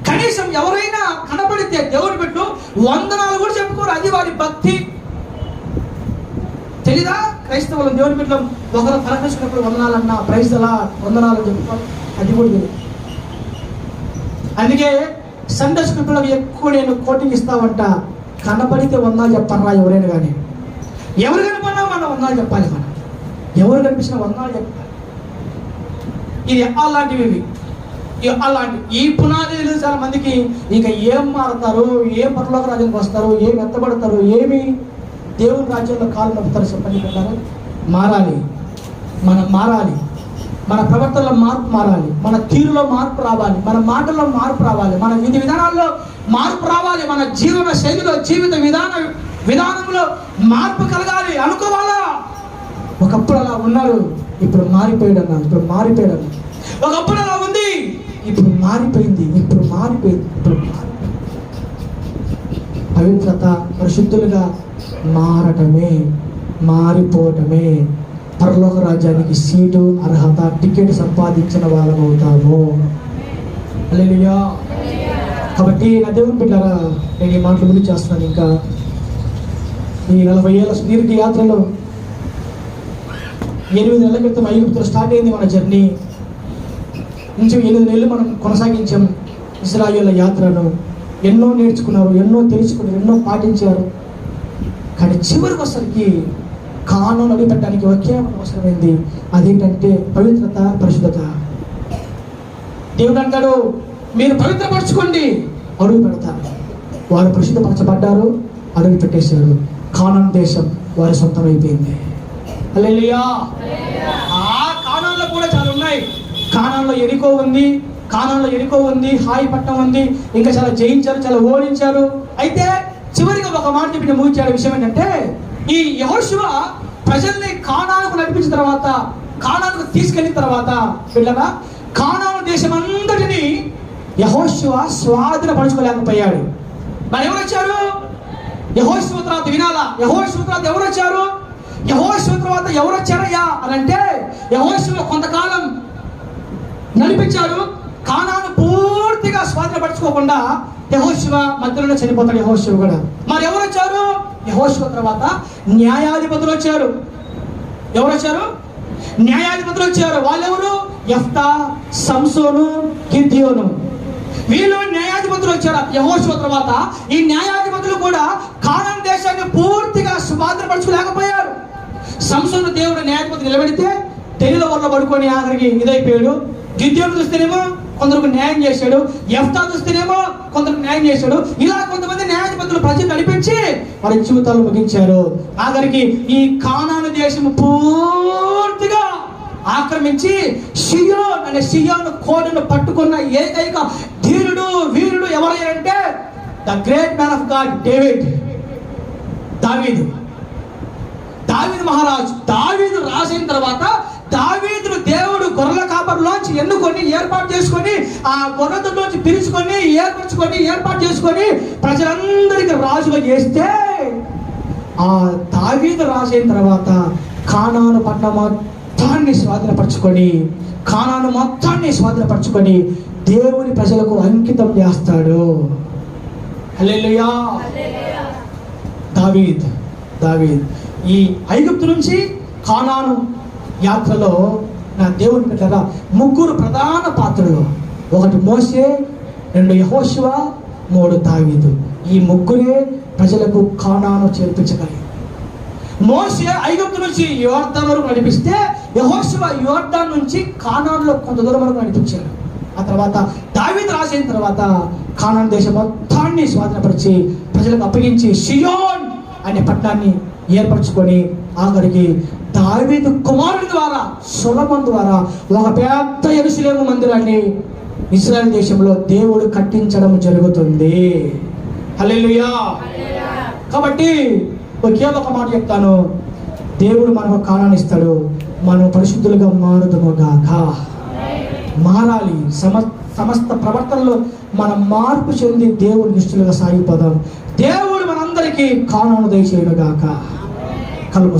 కనీసం ఎవరైనా కనబడితే దేవుని పెట్టు వందనాలు కూడా చెప్పుకోరు. అది వారి భక్తి. తెలీదా? క్రైస్తవులు దేవుని పెట్టు ఒకరు పలకరించినప్పుడు వందనాలన్నా, ప్రైజ్ అలా వందనాలు చెప్పుకోరు. అది కూడా తెలియదు. అందుకే సండే స్కూల్లో ఎక్కువ నేను కోటింగ్ ఇస్తామంట, కనబడితే వందనాలు చెప్పారా ఎవరైనా కానీ. ఎవరు కనపడినా మనం వందనాలు చెప్పాలి. మనం ఎవరు కనిపించిన వందనాలు చెప్పాలి. ఇది అలాంటివి, ఈ పునాదులు చాలా మందికి ఇంకా ఏం మారుతారు, ఏం పరలోక రాజ్యానికి వస్తారు, ఏం ఎత్తబడతారు, ఏమి దేవుని రాజ్యంలో కాలు నొప్పుతారు చెప్పండి. పెట్టారు. మనం మారాలి. మన ప్రవర్తనలో మార్పు మారాలి, మన తీరులో మార్పు రావాలి, మన మాటల్లో మార్పు రావాలి, మన విధి విధానాల్లో మార్పు రావాలి, మన జీవన శైలిలో జీవిత విధానంలో మార్పు కలగాలి అనుకోవాలా. ఒకప్పుడు అలా ఉన్నాడు, ఇప్పుడు మారిపోయాడు. ఒకప్పుడు అలా ఉంది, ఇప్పుడు మారిపోయింది. పవిత్రత, పరిశుద్ధులుగా మారటమే, మారిపోవటమే పరలోక రాజ్యానికి సీటు, అర్హత, టికెట్ సంపాదించిన వాళ్ళం అవుతాము. హల్లెలూయా. కాబట్టి నా దేవుని బిడ్డలారా, నేను ఈ మాటలు గురించి చేస్తున్నాను. ఇంకా ఈ 40 ఏళ్ళ సుదీర్ఘ యాత్రలో 8 నెలల క్రితం ఐగుప్తులో స్టార్ట్ అయింది మన జర్నీ. నుంచి 8 నెలలు మనం కొనసాగించాం ఇశ్రాయేలు యాత్రను. ఎన్నో నేర్చుకున్నారు, ఎన్నో తెలుసుకున్నారు, ఎన్నో పాటించారు. కానీ చివరికి వచ్చరికి కానాను అడిగిపెట్టడానికి ఒకే అవసరమైంది. అదేంటంటే పవిత్రత, పరిశుద్ధత. దేవుడు అంటాడు, మీరు పవిత్రపరచుకోండి, అడుగు పెడతారు. వారు పరిశుద్ధపరచబడ్డారు, అడుగు పెట్టేశారు. కానాను దేశం వారి సొంతం అయిపోయింది. హల్లెలూయా. ఆ కానాన్లో కూడా చాలా ఉన్నాయి. కానాన్లో ఎరికో ఉంది, హాయి పట్టణం ఉంది, ఇంకా చాలా జయించారు, చాలా ఓడించారు. అయితే చివరిగా ఒక మాట చెప్పి ముగించాడు. విషయం ఏంటంటే, ఈ యెహోషువ ప్రజల్ని కానానుకు నడిపించిన తర్వాత, కానానుకు తీసుకెళ్ళిన తర్వాత పిల్లరా, కానాను దేశం అంతటిని యెహోషువ స్వాధీనపరచుకోలేకపోయాడు. మరి ఎవరు వచ్చారు? యెహోషువ తర్వాత వినాలా, యెహోషువ తర్వాత ఎవరు వచ్చారు? యెహోషువ తర్వాత ఎవరు వచ్చారయ్యా అని అంటే, యెహోషువ కొంతకాలం నడిపించారు. కానాను పూర్తిగా స్వాధీనపరచుకోకుండా యెహోషువ మధ్యలోనే చనిపోతాడు. యెహోషువ కూడా. మరి ఎవరు వచ్చారు? యెహోషువ తర్వాత న్యాయాధిపతులు వచ్చారు. ఎవరు వచ్చారు? న్యాయాధిపతులు వచ్చారు. వాళ్ళెవరు? యెఫ్తా, సంసోను, గిద్యోను. వీళ్ళు న్యాయాధిపతులు వచ్చారు యెహోషువ తర్వాత. ఈ న్యాయాధిపతులు కూడా కానాను దేశాన్ని పూర్తిగా స్వాధీనపరచుకోలేకపోయారు. సంసోను దేవుడు న్యాయాధిపతి నిలబెడితే తెలీల వల్ల పడుకొని ఆఖరికి ఇదైపోయాడు. గిద్యోను చూస్తేనేమో కొందరికి న్యాయం చేశాడు, యెఫ్తా చూస్తేనేమో కొందరికి న్యాయం చేశాడు. ఇలా కొంతమంది న్యాయాధిపతులు ప్రజలు నడిపించి వారి జీవితాలు ముగించారు. ఆఖరికి ఈ కానాను దేశం పూర్తిగా ఆక్రమించి షియోన్ అనే షియోను కోటను పట్టుకున్న ఏకైక ధీరుడు, వీరుడు ఎవరంటే the great man of God దావీదు మహారాజు. దావీదు రాజైన తర్వాత దావీదును దేవుడు గొర్రెల కాపరిలోంచి ఎన్నుకొని ఏర్పాటు చేసుకొని, ఆ గొర్రెలలోంచి పిలుచుకొని ఏర్పాటు చేసుకొని ప్రజలందరికీ రాజుగా చేస్తే, ఆ దావీదు రాజైన తర్వాత కానాను పట్టణం మొత్తాన్ని స్వాధీనపరచుకొని దేవుని ప్రజలకు అంకితం చేస్తాడు. హల్లెలూయా. దావీద్ ఈ ఐగుప్తు నుంచి కానాను యాత్రలో నా దేవుని బిడ్డలారా ముగ్గురు ప్రధాన పాత్రలు. ఒకటి మోషే, రెండు యెహోషువ, మూడు దావీదు. ఈ ముగ్గురే ప్రజలకు కానాను చేర్పించగలిగారు. మోషే ఐగుప్తు నుంచి యోర్దాను వరకు నడిపిస్తే, యెహోషువ యోర్దాను నుంచి కానానులో కొంత దూరం వరకు నడిపించారు. ఆ తర్వాత దావీదు రాజైన తర్వాత కానాను దేశం మొత్తాన్ని స్వాధీనపరిచి ప్రజలకు అప్పగించి షియోన్ అనే పట్టణాన్ని ఏర్పరచుకొని ఆఖరికి దావీదు కుమారుడి ద్వారా, సొలొమోను ద్వారా ఒక పెద్ద యెరూషలేము మందిరాన్ని ఇశ్రాయేలు దేశంలో దేవుడు కట్టించడం జరుగుతుంది. హల్లెలూయా. కాబట్టి ఒకే ఒక మాట చెప్తాను, దేవుడు మనకు కానాన్ని ఇస్తాడు, మనం పరిశుద్ధులుగా మారుదుముగాక. మారాలి. సమస్త ప్రవర్తనలో మనం మార్పు చెంది దేవుడి దృష్టిలుగా సాగిపోదాం. దేవుడు మనందరికీ కానాను దయచేయునుగాక. కలుపు